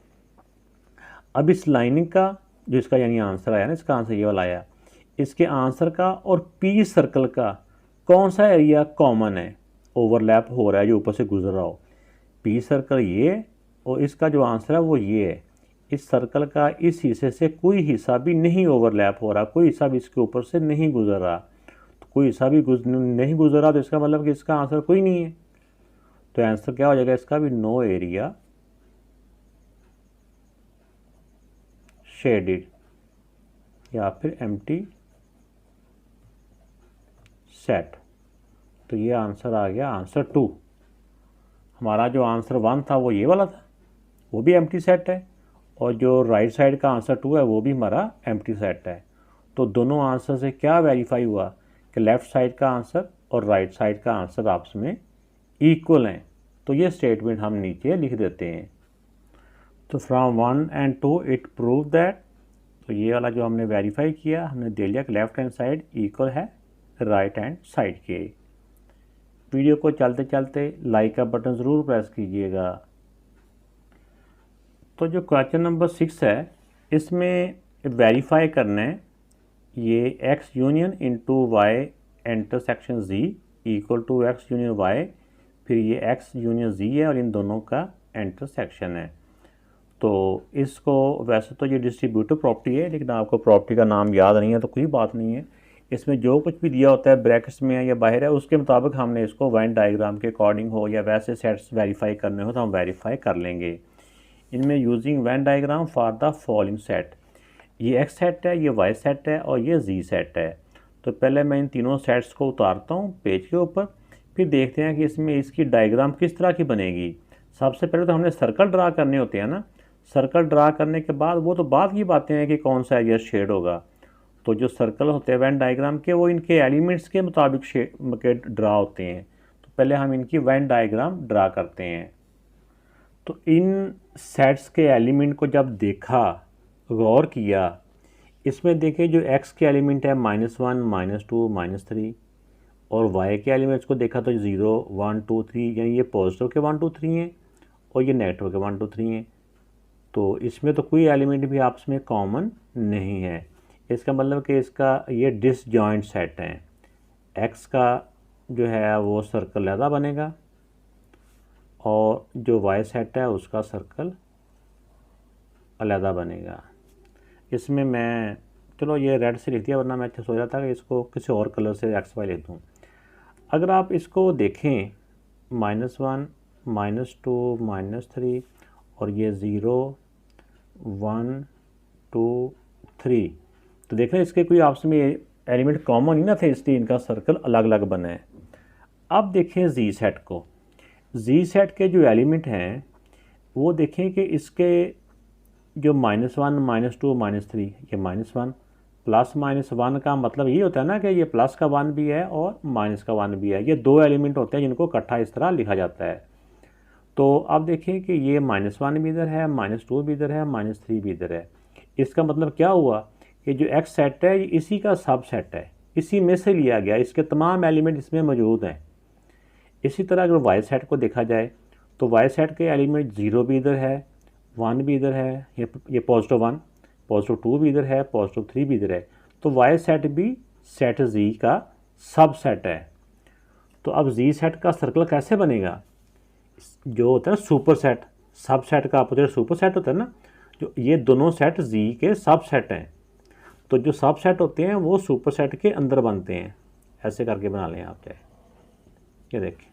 A: अब इस लाइनिंग का जो इसका यानी आंसर आया ना, इसका आंसर ये वाला आया, इसके आंसर का और पी सर्कल का कौन सा एरिया कॉमन है, ओवरलैप हो रहा है जो ऊपर से गुजर रहा हो। पी सर्कल ये और इसका जो आंसर है वो ये है। इस सर्कल का इस हिस्से से कोई हिस्सा भी नहीं ओवरलैप हो रहा, कोई हिस्सा भी इसके ऊपर से नहीं गुजर रहा। तो कोई हिस्सा भी नहीं गुजर रहा तो इसका मतलब कि इसका आंसर कोई नहीं है। तो आंसर क्या हो जाएगा इसका भी, नो एरिया शेडेड या फिर एम्प्टी सेट। तो ये आंसर आ गया आंसर 2। हमारा जो आंसर 1 था वो ये वाला था, वो भी एम्प्टी सेट है, और जो राइट साइड का आंसर 2 है वो भी हमारा एम्प्टी सेट है। तो दोनों आंसर से क्या वेरीफाई हुआ कि लेफ़्ट साइड का आंसर और राइट साइड का आंसर आपस में इक्वल हैं। तो ये स्टेटमेंट हम नीचे लिख देते हैं। तो from 1 and 2 it prove that, तो ये वाला जो हमने वेरीफाई किया, हमने दे लिया कि लेफ़्ट हैंड साइड इक्वल है राइट हैंड साइड के। वीडियो को चलते चलते लाइक का बटन ज़रूर प्रेस कीजिएगा। तो जो क्वेश्चन नंबर 6 है इसमें वेरीफाई करना है ये x union into y intersection z equal to x यूनियन y, फिर ये x यूनियन z है और इन दोनों का इंटरसेक्शन है। तो इसको वैसे तो ये डिस्ट्रीब्यूटिव प्रॉपर्टी है, लेकिन आपको प्रॉपर्टी का नाम याद नहीं है तो कोई बात नहीं है। इसमें जो कुछ भी दिया होता है ब्रैकेट्स में है या बाहर है, उसके मुताबिक हमने इसको वेन डायग्राम के अकॉर्डिंग हो या वैसे सेट्स वेरीफाई करने हो तो हम वेरीफाई कर लेंगे। इनमें using Venn diagram for the following set, ये एक्स सेट है, ये वाई सेट है और ये जी सेट है। तो पहले मैं इन तीनों सेट्स को उतारता हूँ पेज के ऊपर, फिर देखते हैं कि इसमें इसकी डायग्राम किस तरह की बनेगी। सबसे पहले तो हमने सर्कल ड्रा करने होते हैं ना, सर्कल ड्रा करने के बाद वो तो बाद की बातें हैं कि कौन सा एरिया शेड होगा। तो जो सर्कल होते हैं वेन डायग्राम के वो इनके एलिमेंट्स के मुताबिक शेड के ड्रा होते हैं। तो पहले हम इनकी वेन डायग्राम ड्रा करते हैं। तो इन सेट्स के एलिमेंट को जब देखा, गौर किया, इसमें देखें जो x के एलिमेंट है -1 -2 -3 और y के एलिमेंट्स को देखा तो 0 1 2 3, यानी ये पॉजिटिव के 1 2 3 हैं और ये नेगेटिव के 1 2 3 हैं। तो इसमें तो कोई एलिमेंट भी आपस में कॉमन नहीं है। इसका मतलब कि इसका ये डिसजॉइंट सेट है। x का जो है वो सर्कल अलग बनेगा और जो y सेट है उसका सर्कल अलग बनेगा। इसमें मैं चलो ये रेड से लिख दिया, वरना मैं अच्छा सोच रहा था कि इसको किसी और कलर से एक्स वाई लिख दूँ। अगर आप इसको देखें -1 -2 -3 और ये 0 1 2 3, तो देख रहे हैं इसके कोई आपस में एलिमेंट कॉमन ही ना थे, इसलिए इनका सर्कल अलग अलग बना है। अब देखें जी सेट को, जी सेट के जो एलिमेंट हैं वो देखें कि इसके जो -1 -2 -3, ये -1 +-1 का मतलब ये होता है ना कि ये प्लस का 1 भी है और माइनस का 1 भी है। ये दो एलिमेंट होते हैं जिनको इकट्ठा इस तरह लिखा जाता है। तो अब देखें कि ये -1 भी इधर है, -2 भी इधर है, -3 भी इधर है। इसका मतलब क्या हुआ कि जो x सेट है ये इसी का सब सेट है, इसी में से लिया गया, इसके तमाम एलिमेंट इसमें मौजूद हैं। इसी तरह अगर y सेट को देखा जाए तो y सेट के एलिमेंट 0 भी इधर है, 1 भी इधर है, ये +1, +2 भी इधर है, +3 भी इधर है। तो y सेट भी सेट z का सब सेट है। तो अब z सेट का सर्कल कैसे बनेगा, जो होता है सुपर सेट, सब सेट का अपोजिट सुपर सेट होता है ना, जो ये दोनों सेट z के सब सेट हैं। तो जो सब सेट होते हैं वो सुपर सेट के अंदर बनते हैं। ऐसे करके बना लें आप चाहे, ये देखिए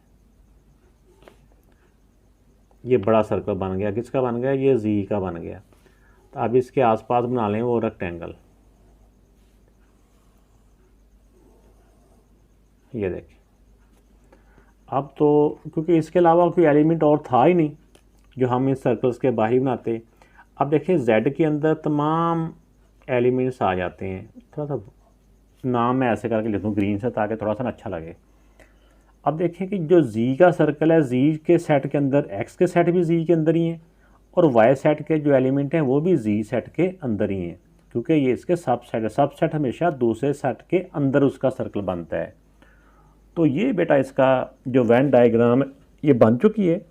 A: ये बड़ा सर्कल बन गया, किसका बन गया, ये जी का बन गया। तो अब इसके आसपास बना लें वो रेक्टेंगल, ये देखिए। अब तो क्योंकि इसके अलावा कोई एलिमेंट और था ही नहीं जो हम इन सर्कल्स के बाहर बनाते। अब देखिए जेड के अंदर तमाम एलिमेंट्स आ जाते हैं। थोड़ा सा नाम मैं ऐसे करके लिख दूँ ग्रीन से ताकि थोड़ा सा अच्छा लगे। अब देखें कि जो जी का सर्कल है, जी के सेट के अंदर एक्स के सेट भी जी के अंदर ही हैं और वाई सेट के जो एलिमेंट हैं वो भी जी सेट के अंदर ही हैं, क्योंकि ये इसके सब सेट है। सब सेट हमेशा दूसरे सेट के अंदर उसका सर्कल बनता है। तो ये बेटा इसका जो वेन डायग्राम ये बन चुकी है।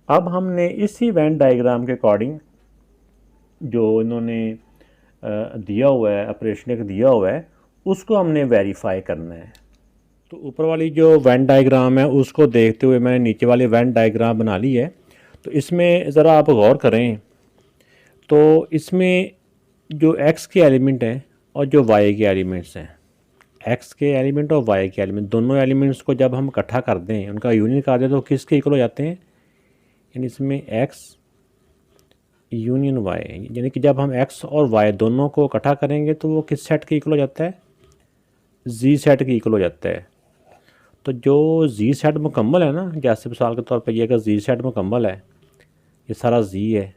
A: अब हमने इसी वेन डायग्राम के अकॉर्डिंग जो इन्होंने दिया हुआ है, ऑपरेशन एक दिया हुआ है, उसको हमने वेरीफाई करना है। तो ऊपर वाली जो वेन डायग्राम है उसको देखते हुए मैंने नीचे वाली वेन डायग्राम बना ली है। तो इसमें ज़रा आप गौर करें, तो इसमें जो एक्स के एलिमेंट हैं और जो वाई के एलिमेंट्स हैं, एक्स के एलिमेंट और वाई के एलिमेंट, दोनों एलिमेंट्स को जब हम इकट्ठा कर दें, उनका यूनियन कर दें, तो किसके इक्वल हो जाते हैं? यानी इसमें एक्स यूनियन वाई, यानी कि जब हम एक्स और वाई दोनों को इकट्ठा करेंगे तो वो किस सेट के इक्वल हो जाता है? जी सेट के इक्वल हो जाता है। तो जो जी सेट मुकम्मल है ना, जैसे मिसाल के तौर पर ये अगर जी सेट मुकम्मल है, ये सारा जी है,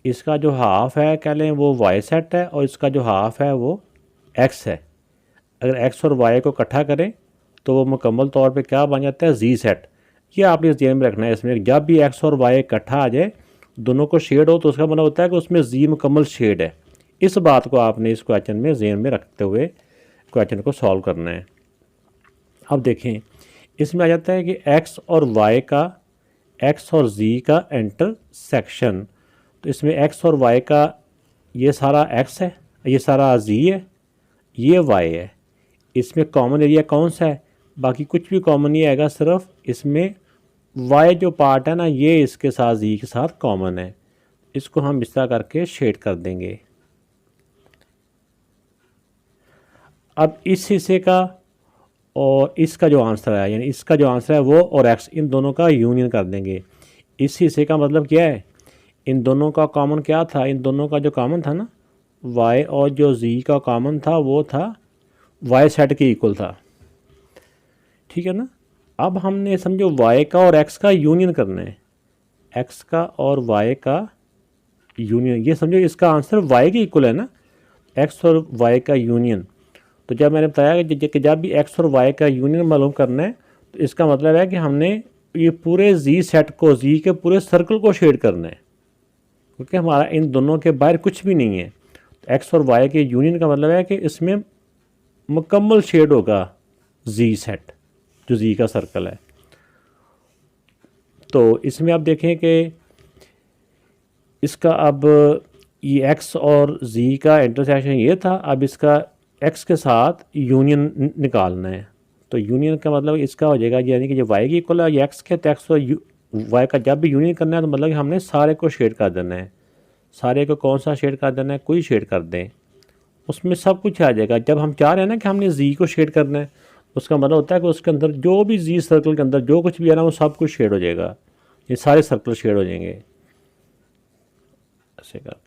A: इसका जो हाफ है कह लें वो वाई सेट है और इसका जो हाफ है वो एक्स है। अगर एक्स और वाई को इकट्ठा करें तो वो मुकम्मल तौर पे क्या बन जाता है? जी सेट। ये आपने इस ध्यान में रखना है। इसमें जब भी एक्स और वाई इकट्ठा आ जाए, दोनों को शेड हो, तो उसका मतलब होता है कि उसमें जी मुकम्मल शेड है। इस बात को आपने इस क्वेश्चन में ध्यान में रखते हुए क्वेश्चन को सॉल्व करना है। अब देखें, इसमें आ जाता है कि एक्स और वाई का, एक्स और जी का इंटरसेक्शन। तो इसमें एक्स और वाई का ये सारा एक्स है, ये सारा जी है, ये वाई है। इसमें कॉमन एरिया कौन सा है? बाकी कुछ भी कॉमन नहीं आएगा, सिर्फ इसमें वाई जो पार्ट है ना, ये इसके साथ जी के साथ कॉमन है। इसको हम इस तरह करके शेड कर देंगे। अब इस हिस्से का और इसका जो आंसर है, यानी इसका जो आंसर है वो और एक्स, इन दोनों का यूनियन कर देंगे। इस हिस्से का मतलब क्या है? इन दोनों का कॉमन क्या था? इन दोनों का जो कॉमन था ना, वाई और जो जी का कॉमन था वो था वाई सेट के इक्वल था। ठीक है ना। अब हमने समझो वाई का और एक्स का यूनियन करना है, एक्स का और वाई का यूनियन। ये समझो इसका आंसर वाई के इक्वल है ना, एक्स और वाई का यूनियन। तो जब मैंने बताया कि जब भी एक्स और वाई का यूनियन मालूम करना है, तो इसका मतलब है कि हमने ये पूरे जी सेट को, जी के पूरे सर्कल को शेड करना है, क्योंकि हमारा इन दोनों के बाहर कुछ भी नहीं है। तो एक्स और वाई के यूनियन का मतलब है कि इसमें मुकम्मल शेड होगा जी सेट, जो जी का सर्कल है। तो इसमें आप देखें कि इसका अब ये एक्स और जी का इंटरसेक्शन ये था, अब इसका एक्स के साथ यूनियन निकालना है। तो यूनियन का मतलब इसका हो जाएगा, यानी कि जो वाई की इक्वल है ये एक्स के, तो एक्स और वाई का जब भी यूनियन करना है तो मतलब कि हमने सारे को शेड कर देना है। सारे को कौन सा शेड कर देना है? कोई शेड कर दें, उसमें सब कुछ आ जाएगा। जब हम चाह रहे हैं ना कि हमने जी को शेड करना है, उसका मतलब होता है कि उसके अंदर जो भी जी सर्कल के अंदर जो कुछ भी है ना, वो सब कुछ शेड हो जाएगा। ये सारे सर्कल शेड हो जाएंगे ऐसे करके।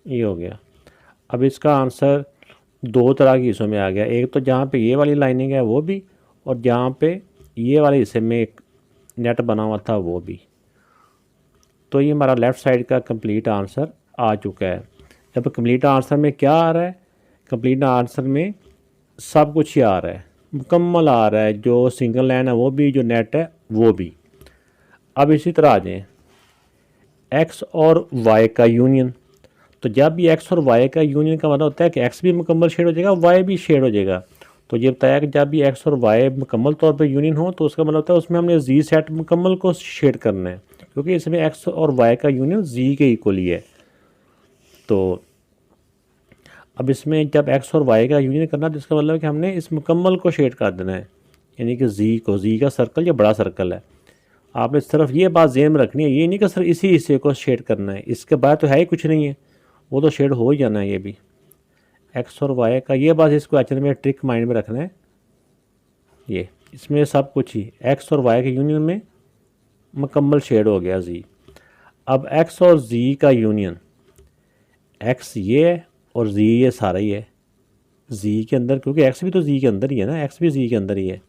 A: ये हो गया। अब इसका आंसर दो तरह की हिस्सों में आ गया, एक तो जहाँ पे ये वाली लाइनिंग है वो भी, और जहाँ पे ये वाले हिस्से में एक नेट बना हुआ था वो भी। तो ये हमारा लेफ़्ट साइड का कंप्लीट आंसर आ चुका है। जब कंप्लीट आंसर में क्या आ रहा है? कंप्लीट आंसर में सब कुछ ही आ रहा है, मुकम्मल आ रहा है, जो सिंगल लाइन है वो भी, जो नेट है वो भी। अब इसी तरह आ जाएँ एक्स और वाई का यूनियन। तो जब भी एक्स और वाई का यूनियन का मतलब होता है कि एक्स भी मुकम्मल शेड हो जाएगा, वाई भी शेड हो जाएगा। तो ये बताया कि जब भी एक्स और वाई मुकम्मल तौर पर यूनियन हो, तो उसका मतलब होता है उसमें हमने जी सेट मुकम्मल को शेड करना है, क्योंकि इसमें एक्स और वाई का यूनियन जी के इक्वल ही है। तो अब इसमें जब एक्स और वाई का यूनियन करना है, तो इसका मतलब है कि हमने इस मुकम्मल को शेड कर देना है, यानी कि जी को। जी का सर्कल ये बड़ा सर्कल है, आपने सिर्फ ये बात ज़हन में रखनी है, ये नहीं कि सिर्फ इसी हिस्से को शेड करना है, इसके बाद तो है ही कुछ नहीं है, वो तो शेड हो ही जाना है। ये भी एक्स और वाई का, ये बात इसको एक्चुअली में ट्रिक माइंड में रखना है। ये इसमें सब कुछ ही एक्स और वाई के यूनियन में मुकम्मल शेड हो गया जी। अब एक्स और जी का यूनियन, एक्स ये है और जी ये सारा ही है जी के अंदर, क्योंकि एक्स भी तो जी के अंदर ही है ना, एक्स भी जी के अंदर ही है।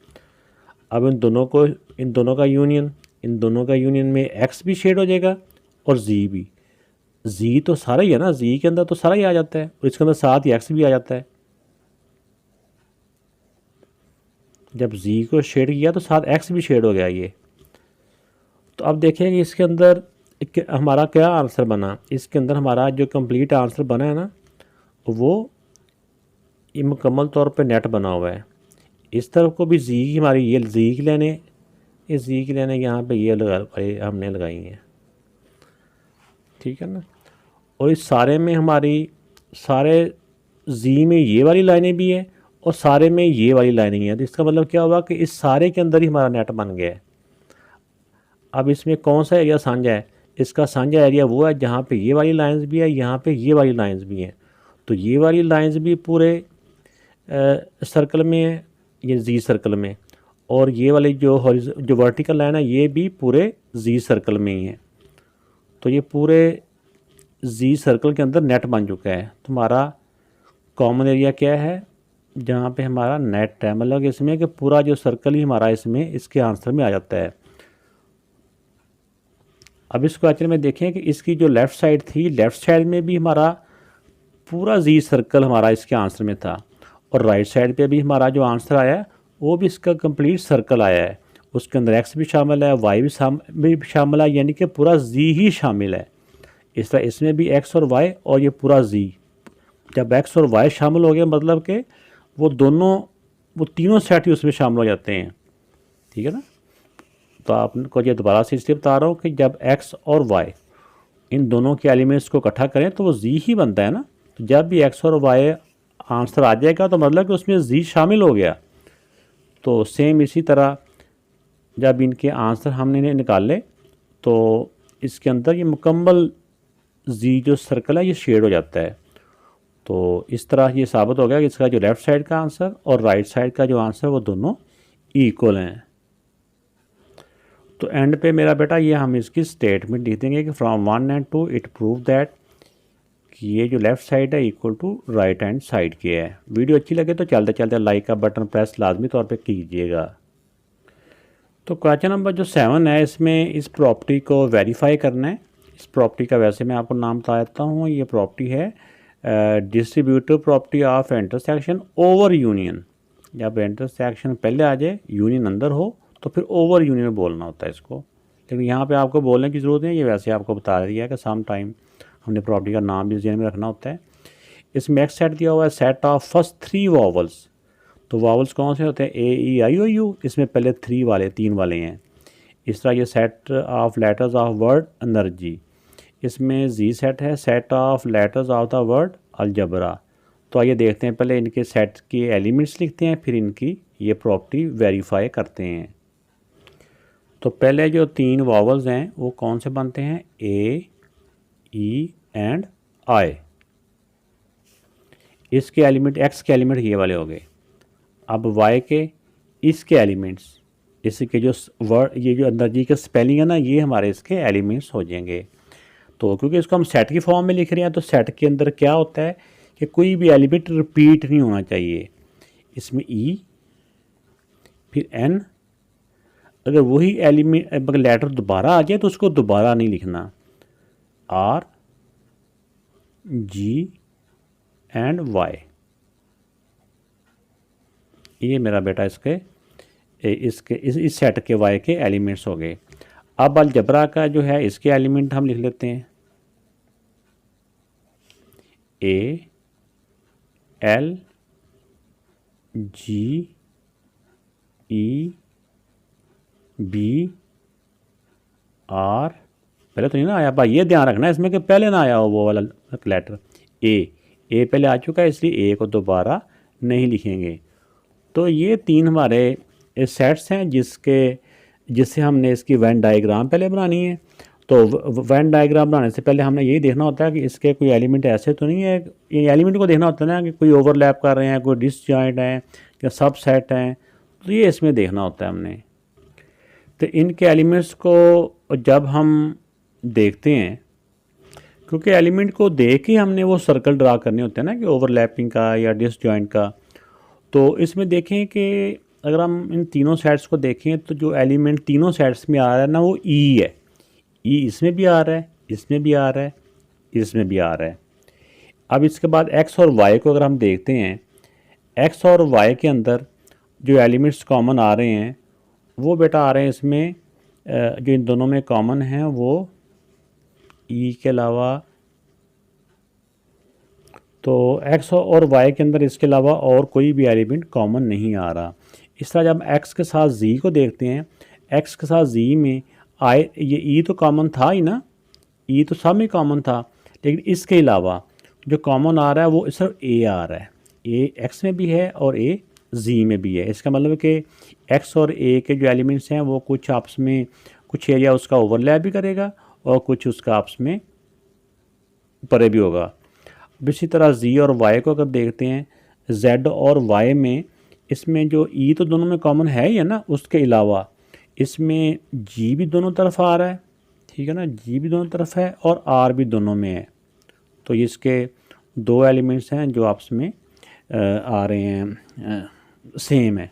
A: अब इन दोनों का यूनियन, इन दोनों का यूनियन में एक्स भी शेड हो जाएगा और जी भी। जी तो सारा ही है ना, जी के अंदर तो सारा ही आ जाता है, और इसके अंदर साथ ही एक्स भी आ जाता है। जब जी को शेड किया तो साथ एक्स भी शेड हो गया ये। तो अब देखिए कि इसके अंदर हमारा क्या आंसर बना। इसके अंदर हमारा जो कंप्लीट आंसर बना है ना, वो ये मुकम्मल तौर पे नेट बना हुआ है। इस तरफ को भी जी की हमारी ये जी की लाइनें, ये जी की लाइनें यहाँ पे ये हमने लगाई हैं, ठीक है ना। और इस सारे में हमारी सारे जी में ये वाली लाइनें भी हैं और सारे में ये वाली लाइनें हैं। तो इसका मतलब क्या हुआ कि इस सारे के अंदर ही हमारा नेट बन गया है। अब इसमें कौन सा एरिया साझा है? इसका साझा एरिया वो है जहाँ पे ये वाली लाइंस भी है, यहाँ पे ये वाली लाइंस भी हैं। तो ये वाली लाइंस भी पूरे सर्कल में है, ये जी सर्कल में, और ये वाली जो वर्टिकल लाइन है ये भी पूरे जी सर्कल में ही है। तो ये पूरे जी सर्कल के अंदर नेट बन चुका है। तो हमारा कॉमन एरिया क्या है? जहाँ पे हमारा नेट है, मतलब इसमें कि पूरा जो सर्कल ही हमारा इसमें इसके आंसर में आ जाता है। अब इस क्वेश्चन में देखें कि इसकी जो लेफ़्ट साइड थी, लेफ़्ट साइड में भी हमारा पूरा जी सर्कल हमारा इसके आंसर में था, और राइट साइड पे भी हमारा जो आंसर आया वो भी इसका कंप्लीट सर्कल आया है। उसके अंदर एक्स भी शामिल है, वाई भी शामिल है, यानी कि पूरा जी ही शामिल है। इस तरह इसमें भी एक्स और वाई और ये पूरा जी। जब एक्स और वाई शामिल हो गए मतलब कि वो तीनों सेट ही उसमें शामिल हो जाते हैं, ठीक है ना। तो आपको ये दोबारा से इसलिए बता रहा हूँ कि जब एक्स और वाई इन दोनों के एलिमेंट्स को इकट्ठा करें तो वो जी ही बनता है ना। तो जब भी एक्स और वाई आंसर आ जाएगा तो मतलब कि उसमें जी शामिल हो गया। तो सेम इसी तरह जब इनके आंसर हमने निकाले तो इसके अंदर ये मुकम्मल जी जो सर्कल है ये शेड हो जाता है। तो इस तरह ये साबित हो गया कि इसका जो लेफ़्ट साइड का आंसर और राइट साइड का जो आंसर वो दोनों इक्वल हैं। तो एंड पे मेरा बेटा ये हम इसकी स्टेटमेंट लिख देंगे कि from 1 and 2 it prove that कि ये जो लेफ़्ट साइड है equal to right hand side के है। वीडियो अच्छी लगे तो चलते चलते लाइक का बटन प्रेस लाजमी तौर पे कीजिएगा। तो क्वेश्चन नंबर जो 7 है, इसमें इस प्रॉपर्टी को वेरीफाई करना है। इस प्रॉपर्टी का वैसे मैं आपको नाम बता देता हूँ। ये प्रॉपर्टी है distributive property of intersection over union. जब इंटरसेक्शन पहले आ जाए, यूनियन अंदर हो, तो फिर ओवर यूनियन बोलना होता है इसको। लेकिन यहाँ पे आपको बोलने की ज़रूरत नहीं है, ये वैसे आपको बता दिया है कि सम टाइम हमने प्रॉपर्टी का नाम भी ज़हन में रखना होता है। इसमें एक सेट दिया हुआ है, सेट ऑफ फर्स्ट 3 वॉवल्स। तो वॉवल्स कौन से होते हैं? ए ई आई ओ यू। इसमें पहले 3 वाले हैं। इस तरह ये set of letters of word energy. इसमें जी सेट है, set of letters of the word algebra. तो आइए देखते हैं, पहले इनके सेट के एलिमेंट्स लिखते हैं, फिर इनकी ये प्रॉपर्टी वेरीफाई करते हैं। तो पहले जो 3 वॉवल्स हैं वो कौन से बनते हैं? ए, ई एंड आई। इसके एलिमेंट, एक्स के एलिमेंट ये वाले हो गए। अब वाई के इसके एलिमेंट्स, इसके जो वर्ड, ये जो अंदर जी के स्पेलिंग है ना, ये हमारे इसके एलिमेंट्स हो जाएंगे। तो क्योंकि इसको हम सेट की फॉर्म में लिख रहे हैं तो सेट के अंदर क्या होता है कि कोई भी एलिमेंट रिपीट नहीं होना चाहिए। इसमें ई, फिर एन, अगर वही एलिमेंट अगर लेटर दोबारा आ जाए तो उसको दोबारा नहीं लिखना। आर, जी एंड वाई, ये मेरा बेटा इस सेट के वाई के एलिमेंट्स हो गए। अब अलजबरा का जो है इसके एलिमेंट हम लिख लेते हैं। A, L, G, E, B, R. पहले तो नहीं ना आया भाई, ये ध्यान रखना है इसमें कि पहले ना आया हो वो वाला लेटर। ए पहले आ चुका है, इसलिए ए को दोबारा नहीं लिखेंगे। तो ये 3 हमारे सेट्स हैं जिससे हमने इसकी वेन डायग्राम पहले बनानी है। तो वेन डायग्राम बनाने से पहले हमने यही देखना होता है कि इसके कोई एलिमेंट ऐसे तो नहीं है, ये एलिमेंट को देखना होता है ना कि कोई ओवरलैप कर रहे हैं, कोई डिसजॉइंट हैं या सब सेट हैं, तो ये इसमें देखना होता है हमने। तो इनके एलिमेंट्स को जब हम देखते हैं, क्योंकि एलिमेंट को देख के हमने वो सर्कल ड्रा करने होते हैं ना, कि ओवरलैपिंग का या डिसजॉइंट का। तो इसमें देखें कि अगर हम इन तीनों सेट्स को देखें तो जो एलिमेंट तीनों सेट्स में आ रहा है ना वो ई है। ई इसमें भी आ रहा है, इसमें भी आ रहा है, इसमें भी आ रहा है। अब इसके बाद एक्स और वाई को अगर हम देखते हैं, एक्स और वाई के अंदर जो एलिमेंट्स कॉमन आ रहे हैं वो बेटा आ रहे हैं इसमें जो इन दोनों में कॉमन हैं वो ई के अलावा, तो एक्स और वाई के अंदर इसके अलावा और कोई भी एलिमेंट कॉमन नहीं आ रहा। इस तरह जब एक्स के साथ जी को देखते हैं, एक्स के साथ जी में आई, ये ई तो कॉमन था ही ना, ई तो सब में कॉमन था, लेकिन इसके अलावा जो कॉमन आ रहा है वो सिर्फ ए आ रहा है। ए एक्स में भी है और ए जी में भी है। इसका मतलब है कि एक्स और ए के जो एलिमेंट्स हैं वो कुछ आपस में कुछ एरिया उसका ओवरलैप भी करेगा और कुछ उसका आपस में परे भी होगा। अब इसी तरह जी और वाई को अगर देखते हैं, जेड और वाई में इसमें जो ई तो दोनों में कॉमन है ही है ना, उसके अलावा इसमें जी भी दोनों तरफ आ रहा है, ठीक है ना, जी भी दोनों तरफ है और आर भी दोनों में है। तो इसके दो एलिमेंट्स हैं जो आपस में आ रहे हैं, सेम है।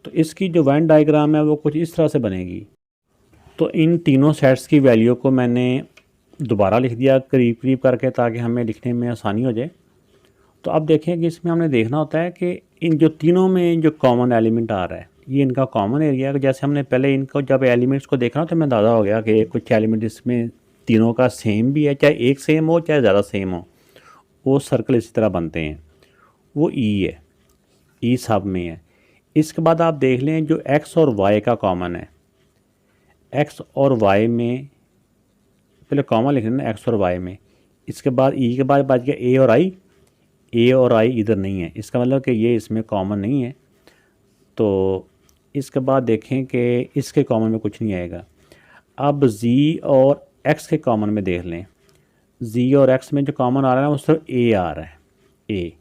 A: तो इसकी जो वेन डायग्राम है वो कुछ इस तरह से बनेगी। तो इन तीनों सेट्स की वैल्यू को मैंने दोबारा लिख दिया करीब करीब करके, ताकि हमें लिखने में आसानी हो जाए। तो अब देखें कि इसमें हमने देखना होता है कि इन जो तीनों में जो कॉमन एलिमेंट आ रहा है ये इनका कॉमन एरिया है। जैसे हमने पहले इनको जब एलिमेंट्स को देखा तो हमें अंदाज़ा हो गया कि कुछ एलिमेंट इसमें तीनों का सेम भी है, चाहे एक सेम हो चाहे ज़्यादा सेम हो, वो सर्कल इसी तरह बनते हैं। वो ई है, ई सब में है। इसके बाद आप देख लें जो एक्स और वाई का कॉमन है, एक्स और वाई में पहले कॉमन लिख लेना एक्स और वाई में। इसके बाद ई के बाद बच गया ए और आई, ए और आई इधर नहीं है, इसका मतलब कि ये इसमें कॉमन नहीं है। तो इसके बाद देखें कि इसके कॉमन में कुछ नहीं आएगा। अब जी और एक्स के कॉमन में देख लें, जी और एक्स में जो कॉमन आ रहा है वो सिर्फ ए आ रहा है, ए,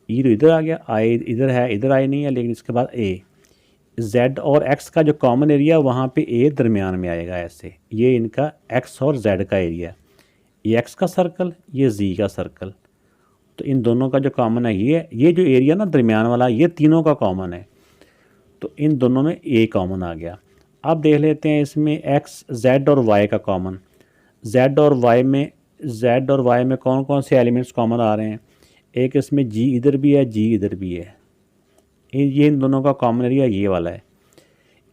A: ई तो इधर आ गया, आई इधर है, इधर आई नहीं है, लेकिन इसके बाद ए। जेड और एक्स का जो कॉमन एरिया वहाँ पे ए दरमियान में आएगा ऐसे, ये इनका एक्स और जेड का एरिया, ये एक्स का सर्कल, ये जी का सर्कल। तो इन दोनों का जो कॉमन है ये जो एरिया ना दरमियान वाला, ये तीनों का कॉमन है। तो इन दोनों में ए कॉमन आ गया। अब देख लेते हैं इसमें एक्स, जेड और वाई का कॉमन। जेड और वाई में कौन कौन से एलिमेंट्स कॉमन आ रहे हैं? एक इसमें जी इधर भी है, जी इधर भी है, ये इन दोनों का कॉमन एरिया ये वाला है।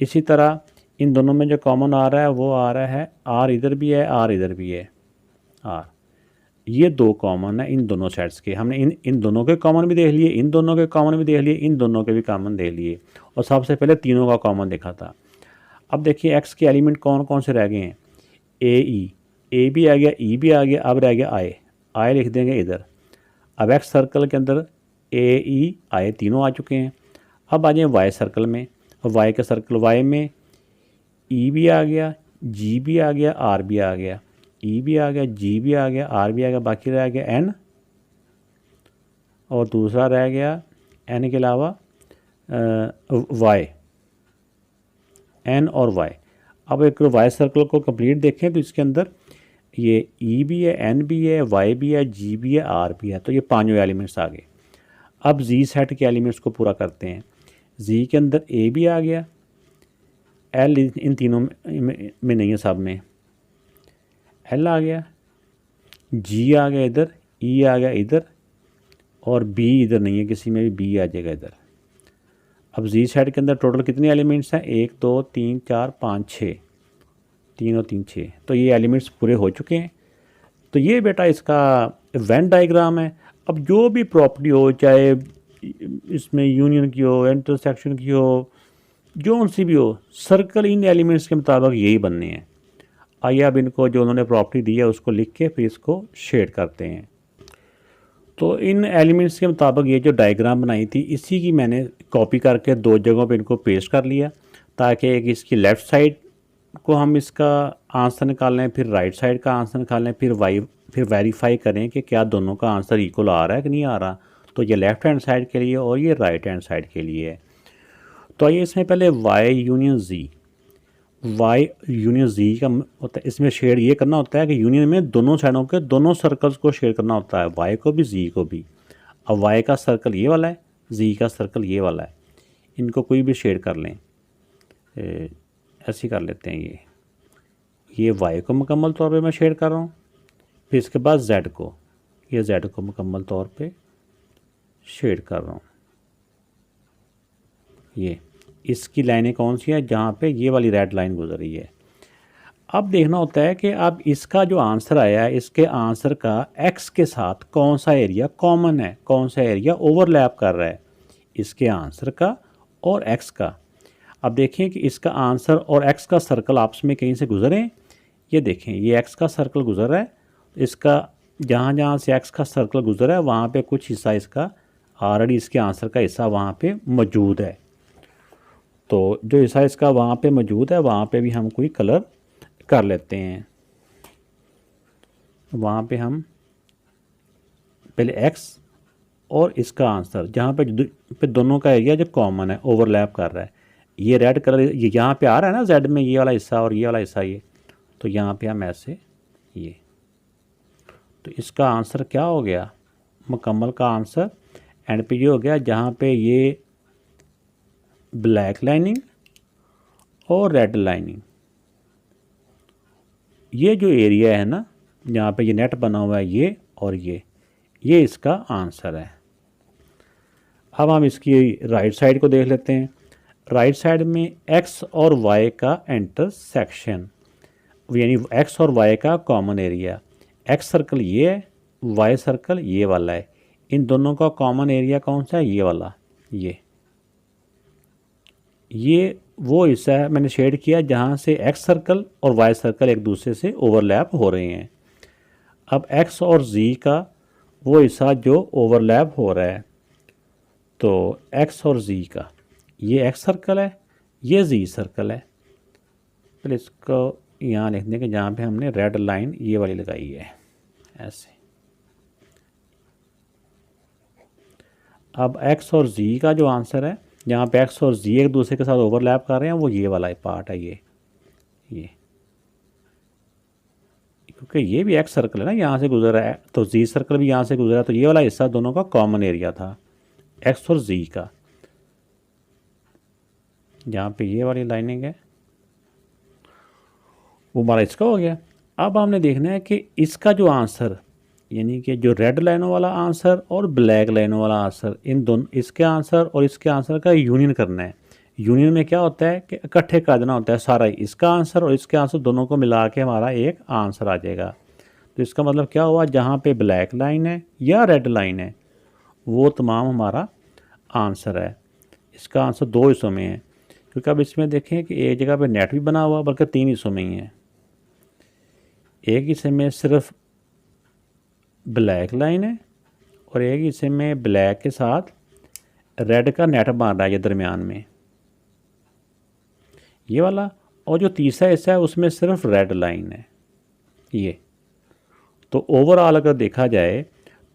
A: इसी तरह इन दोनों में जो कॉमन आ रहा है वो आ रहा है आर इधर भी है, आर इधर भी है, आर। ये दो कॉमन है इन दोनों सेट्स के। हमने इन दोनों के कॉमन भी देख लिए, इन दोनों के कॉमन भी देख लिए, इन दोनों के भी कॉमन देख लिए, और सबसे पहले तीनों का कॉमन देखा था। अब देखिए एक्स के एलिमेंट कौन कौन से रह गए हैं? ए ई, ए भी आ गया, ई भी आ गया, अब रह गया आई, आई लिख देंगे इधर। अब एक्स सर्कल के अंदर ए ई आई तीनों आ चुके हैं। अब आ जाए वाई सर्कल में, और वाई के सर्कल वाई में ई भी आ गया, जी भी आ गया, आर भी आ गया, ई भी आ गया, जी भी आ गया, आर भी आ गया, बाकी रह गया एन, और दूसरा रह गया एन के अलावा वाई, एन और वाई। अब एक वाई सर्कल को कंप्लीट देखें तो इसके अंदर ये ई भी है, एन भी है, वाई भी है, जी भी है, आर भी है। तो ये पांचों एलिमेंट्स आ गए। अब जी सेट के एलिमेंट्स को पूरा करते हैं। जी के अंदर ए भी आ गया, एल इन तीनों में नहीं है, सब में एल आ गया, जी आ गया इधर, ई आ गया इधर, और बी इधर नहीं है, किसी में भी बी आ जाएगा इधर। अब जी सेट के अंदर टोटल कितने एलिमेंट्स हैं? 1 2 3 4 5 6, 3 और 3 6। तो ये एलिमेंट्स पूरे हो चुके हैं। तो ये बेटा इसका वेन डायग्राम है। अब जो भी प्रॉपर्टी हो, चाहे इसमें यूनियन की हो, इंटरसेक्शन की हो, जो सी भी हो, सर्कल इन एलिमेंट्स के मुताबिक यही बनने हैं। आइए अब इनको जो उन्होंने प्रॉपर्टी दी है उसको लिख के फिर इसको शेड करते हैं। तो इन एलिमेंट्स के मुताबिक ये जो डायग्राम बनाई थी इसी की मैंने कॉपी करके दो जगहों पे इनको पेस्ट कर लिया, ताकि एक इसकी लेफ़्ट साइड को हम इसका आंसर निकाल लें, फिर राइट साइड का आंसर निकाल लें, फिर वेरीफाई करें कि क्या दोनों का आंसर इक्वल आ रहा है कि नहीं आ रहा। तो ये लेफ़्ट हैंड साइड के लिए और ये राइट हैंड साइड के लिए है। तो आइए इसमें पहले वाई यूनियन जी का होता है, इसमें शेड ये करना होता है कि यूनियन में दोनों साइडों के दोनों सर्कल्स को शेड करना होता है, वाई को भी जी को भी। अब वाई का सर्कल ये वाला है, जी का सर्कल ये वाला है, इनको कोई भी शेड कर लें, ऐसे कर लेते हैं। ये वाई को मुकम्मल तौर पे मैं शेड कर रहा हूँ, फिर इसके बाद जेड को, ये जेड को मुकम्मल तौर पे शेड कर रहा हूँ, ये इसकी लाइनें कौन सी हैं, जहाँ पे ये वाली रेड लाइन गुजर रही है। अब देखना होता है कि अब इसका जो आंसर आया है, इसके आंसर का एक्स के साथ कौन सा एरिया कॉमन है, कौन सा एरिया ओवरलैप कर रहा है इसके आंसर का और एक्स का। अब देखें कि इसका आंसर और एक्स का सर्कल आपस में कहीं से गुजरे। ये देखें, ये एक्स का सर्कल गुजर रहा है, इसका जहाँ जहाँ से एक्स का सर्कल गुजर रहा है वहाँ पे कुछ हिस्सा इसका ऑलरेडी इसके आंसर का हिस्सा वहाँ पे मौजूद है। तो जो हिस्सा इसका वहाँ पे मौजूद है वहाँ पे भी हम कोई कलर कर लेते हैं। वहाँ पे हम पहले एक्स और इसका आंसर जहाँ पे दोनों का एरिया जो कॉमन है ओवरलैप कर रहा है, ये रेड कलर ये यहाँ पे आ रहा है ना जेड में, ये वाला हिस्सा और ये वाला हिस्सा, ये तो यहाँ पे हम ऐसे ये, तो इसका आंसर क्या हो गया, मुकम्मल का आंसर एंड पे ये हो गया जहाँ पे ये ब्लैक लाइनिंग और रेड लाइनिंग, ये जो एरिया है ना जहाँ पे ये नेट बना हुआ है ये और ये इसका आंसर है। अब हम इसकी राइट साइड को देख लेते हैं। राइट साइड में एक्स और वाई का इंटरसेक्शन, यानी एक्स और वाई का कॉमन एरिया। एक्स सर्कल ये है, वाई सर्कल ये वाला है, इन दोनों का कॉमन एरिया कौन सा है, ये वाला। ये वो हिस्सा है मैंने शेड किया जहाँ से एक्स सर्कल और वाई सर्कल एक दूसरे से ओवरलैप हो रहे हैं। अब एक्स और जी का वो हिस्सा जो ओवरलैप हो रहा है, तो एक्स और जी का ये एक्स सर्कल है, ये जी सर्कल है। पहले इसको यहाँ लिखने के जहाँ पे हमने रेड लाइन ये वाली लगाई है ऐसे। अब एक्स और जी का जो आंसर है, जहाँ पे एक्स और जी एक दूसरे के साथ ओवरलैप कर रहे हैं, वो ये वाला पार्ट है ये क्योंकि ये भी एक्स सर्कल है ना, यहाँ से गुजरा है, तो जी सर्कल भी यहाँ से गुजरा, तो ये वाला हिस्सा दोनों का कॉमन एरिया था एक्स और जी का। जहाँ पे ये वाली लाइनिंग है वो हमारा इसका हो गया। अब हमने देखना है कि इसका जो आंसर, यानी कि जो रेड लाइनों वाला आंसर और ब्लैक लाइनों वाला आंसर, इन दोनों इसके आंसर और इसके आंसर का यूनियन करना है। यूनियन में क्या होता है कि इकट्ठे कर देना होता है सारा ही, इसका आंसर और इसके आंसर दोनों को मिला के हमारा एक आंसर आ जाएगा। तो इसका मतलब क्या हुआ, जहाँ पे ब्लैक लाइन है या रेड लाइन है वो तमाम हमारा आंसर है। इसका आंसर दो हिस्सों में है, क्योंकि अब इसमें देखें कि एक जगह पे नेट भी बना हुआ बल्कि तीन हिस्सों में ही है। एक हिस्से में सिर्फ ब्लैक लाइन है और एक हिस्से में ब्लैक के साथ रेड का नेट बन रहा है ये दरमियान में ये वाला, और जो तीसरा हिस्सा है उसमें सिर्फ रेड लाइन है ये। तो ओवरऑल अगर देखा जाए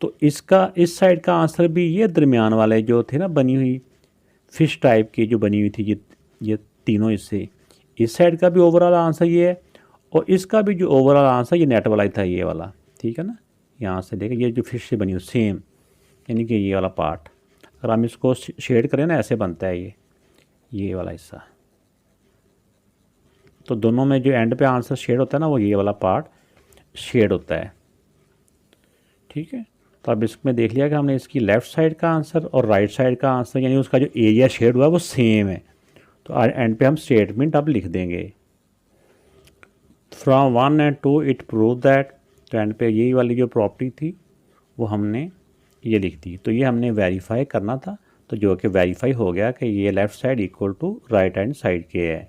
A: तो इसका इस साइड का आंसर भी ये दरमियान वाले जो थे ना बनी हुई फिश टाइप की जो बनी हुई थी ये तीनों हिस्से, इस साइड का भी ओवरऑल आंसर ये है और इसका भी जो ओवरऑल आंसर ये नेट वाला ही था ये वाला, ठीक है ना। यहाँ से देखें ये जो फिश से बनी हुई सेम, यानी कि ये वाला पार्ट अगर हम इसको शेड करें ना ऐसे बनता है ये वाला हिस्सा। तो दोनों में जो एंड पे आंसर शेड होता है ना वो ये वाला पार्ट शेड होता है, ठीक है। तो अब इसमें देख लिया कि हमने इसकी लेफ़्ट साइड का आंसर और राइट साइड का आंसर यानी उसका जो एरिया शेड हुआ है वो सेम है। तो एंड पे हम स्टेटमेंट अब लिख देंगे from 1 and 2 it prove that. तो एंड पे यही वाली जो प्रॉपर्टी थी वो हमने ये लिख दी। तो ये हमने वेरीफाई करना था, तो जो कि वेरीफाई हो गया कि ये left side equal to right hand side के है।